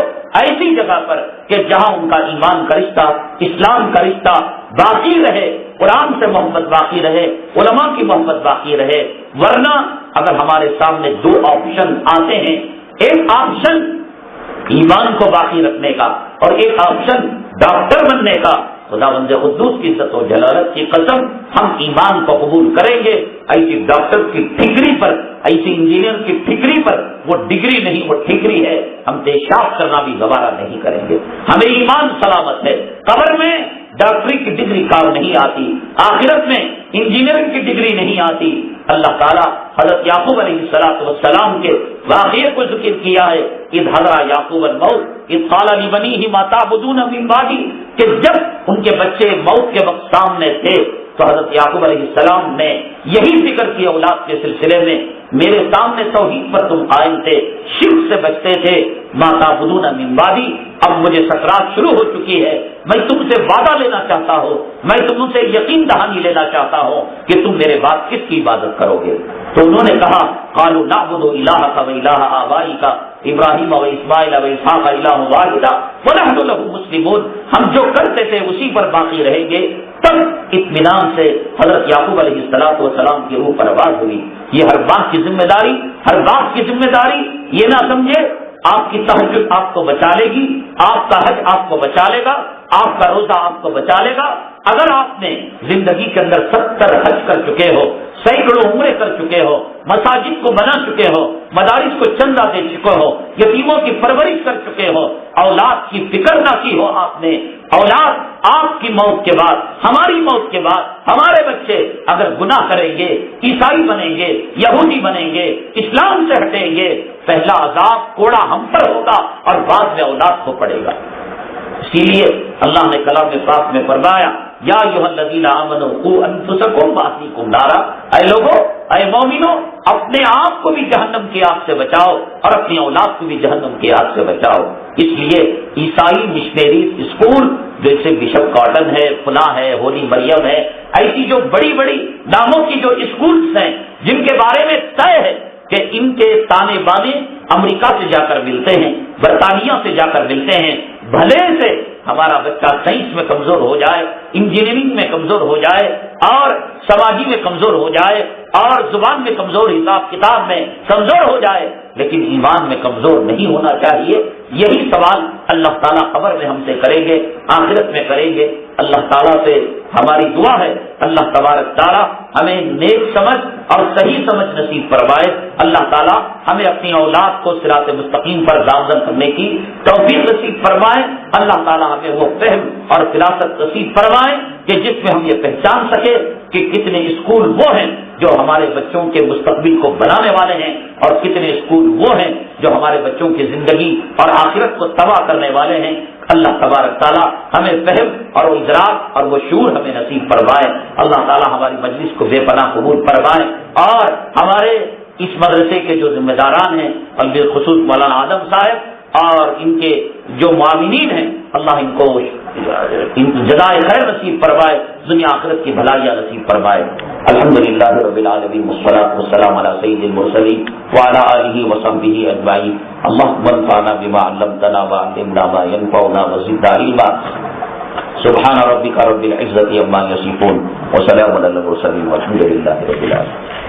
ایسی جگہ پر کہ جہاں ان کا ایمان کا رشتہ، اسلام کا رشتہ باقی رہے، قرآن سے محبت باقی رہے، علماء کی محبت باقی رہے۔ ورنہ اگر ہمارے سامنے دو آپشن آتے ہیں، ایک آپشن ایمان کو باقی رکھنے کا اور ایک آپشن ڈاکٹر بننے کا، خداوند قدوس کی عزت و جلالت کی قسم ہم ایمان کو قبول کریں گے۔ ایسی ڈاکٹر کی ٹھکری پر، ایسی انجینئر کی ٹھکری پر، وہ ڈگری نہیں وہ ٹھکری ہے، ہم پیشاب کرنا بھی گوارا نہیں کریں گے۔ ہمیں ایمان سلامت ہے، قبر میں ڈاکٹری کی ڈگری کام نہیں آتی، آخرت میں انجینئرنگ کی ڈگری نہیں آتی۔ اللہ تعالیٰ حضرت یعقوب علیہ السلام کے واقعے کو ذکر کیا ہے، اذ حضر یعقوب الموت اذ قال لبنیہ ما تعبدون من بعدی، کہ جب ان کے بچے موت کے وقت سامنے تھے تو حضرت یعقوب علیہ السلام نے یہی ذکر کیا اولاد کے سلسلے میں، میرے سامنے توحید پر تم قائم تھے، شرک سے بچتے تھے، ما تعبدون من بعدی، اب مجھے سکرات شروع ہو چکی ہے، میں تم سے وعدہ لینا چاہتا ہوں، میں تم سے یقین دہانی لینا چاہتا ہوں کہ تم میرے بعد کس کی عبادت کرو گے؟ تو انہوں نے کہا قالوا نعبد الہک و الہ آبائک ابراہیم و اسماعیل و اسحاق الہ واحد ونحن له مسلمون، ہم جو کرتے تھے اسی پر باقی رہیں گے۔ تب اطمینان سے حضرت یعقوب علیہ السلام کی روح پر آواز ہوئی۔ یہ ہر بات کی ذمہ داری، ہر بات کی ذمہ داری یہ نہ سمجھے آپ کی تہجد آپ کو بچا لے گی، آپ کا حج آپ کو بچا لے گا، آپ کا روزہ آپ کو بچا لے گا۔ اگر آپ نے زندگی کے اندر 70 حج کر چکے ہو، سینکڑوں عمرے کر چکے ہو، مساجد کو بنا چکے ہو، مدارس کو چندہ دے چکے ہو، یتیموں کی پرورش کر چکے ہو، اولاد کی فکر نہ کی ہو آپ نے، اولاد آپ کی موت کے بعد، ہماری موت کے بعد ہمارے بچے اگر گناہ کریں گے، عیسائی بنیں گے، یہودی بنیں گے، اسلام سے ہٹیں گے، پہلا عذاب کوڑا ہم پر ہوگا اور بعد میں اولاد کو پڑے گا۔ اسی لیے اللہ نے کلام پاک میں فرمایا یا ایھا الذین آمنوا قوا انفسکم واہلیکم نارا، اے لوگو، اے مومنو، اپنے آپ کو بھی جہنم کی آگ سے بچاؤ اور اپنی اولاد کو بھی جہنم کی آگ سے بچاؤ۔ اس لیے عیسائی مشنریز اسکول جیسے بشپ کاٹن ہے، فلاں ہے، ہولی مریم ہے، ایسی جو بڑی بڑی ناموں کی جو اسکولز ہیں جن کے بارے میں طے ہے کہ ان کے تانے بانے امریکہ سے جا کر ملتے ہیں، برطانیہ سے جا کر ملتے ہیں، بھلے سے ہمارا بچہ سائنس میں کمزور ہو جائے، انجینئرنگ میں کمزور ہو جائے، اور سماجی میں کمزور ہو جائے، اور زبان میں کمزور، حساب کتاب میں کمزور ہو جائے، لیکن ایمان میں کمزور نہیں ہونا چاہیے۔ یہی سوال اللہ تعالیٰ قبر میں ہم سے کریں گے، آخرت میں کریں گے۔ اللہ تعالیٰ سے ہماری دعا ہے اللہ تبارک تعالیٰ ہمیں نیک سمجھ اور صحیح سمجھ نصیب فرمائے۔ اللہ تعالیٰ ہمیں اپنی اولاد کو صراط مستقیم پر گامزن کرنے کی توفیق نصیب فرمائے۔ اللہ تعالیٰ ہمیں وہ فہم اور فراست نصیب فرمائے کہ جس میں ہم یہ پہچان سکے کہ کتنے اسکول وہ ہیں جو ہمارے بچوں کے مستقبل کو بنانے والے ہیں اور کتنے اسکول وہ ہیں جو ہمارے بچوں کی زندگی اور آخرت کو تباہ کرنے والے ہیں۔ اللہ تبارک تعالیٰ ہمیں فہم اور وہ ادراک اور وہ شعور ہمیں نصیب فرمائے۔ اللہ تعالیٰ ہماری مجلس کو بے پناہ قبول فرمائے اور ہمارے اس مدرسے کے جو ذمہ داران ہیں اور بالخصوص مولانا آدم صاحب اور ان کے جو معاونین ہیں، اللہ ان کو جزائے خیر نصیب فرمائے، دنیا آخرت کی بھلائیاں نصیب فرمائے۔ الحمدللہ رب العالمین والصلاۃ والسلام علی سید المرسلین وعلی آلہ وصحبہ اجمعین۔ اللهم انفعنا بما علمتنا وعلمنا ما ينفعنا وزدنا علما۔ سبحان ربک رب العزة عما یصفون وسلام علی المرسلین والحمد للہ رب العالمین۔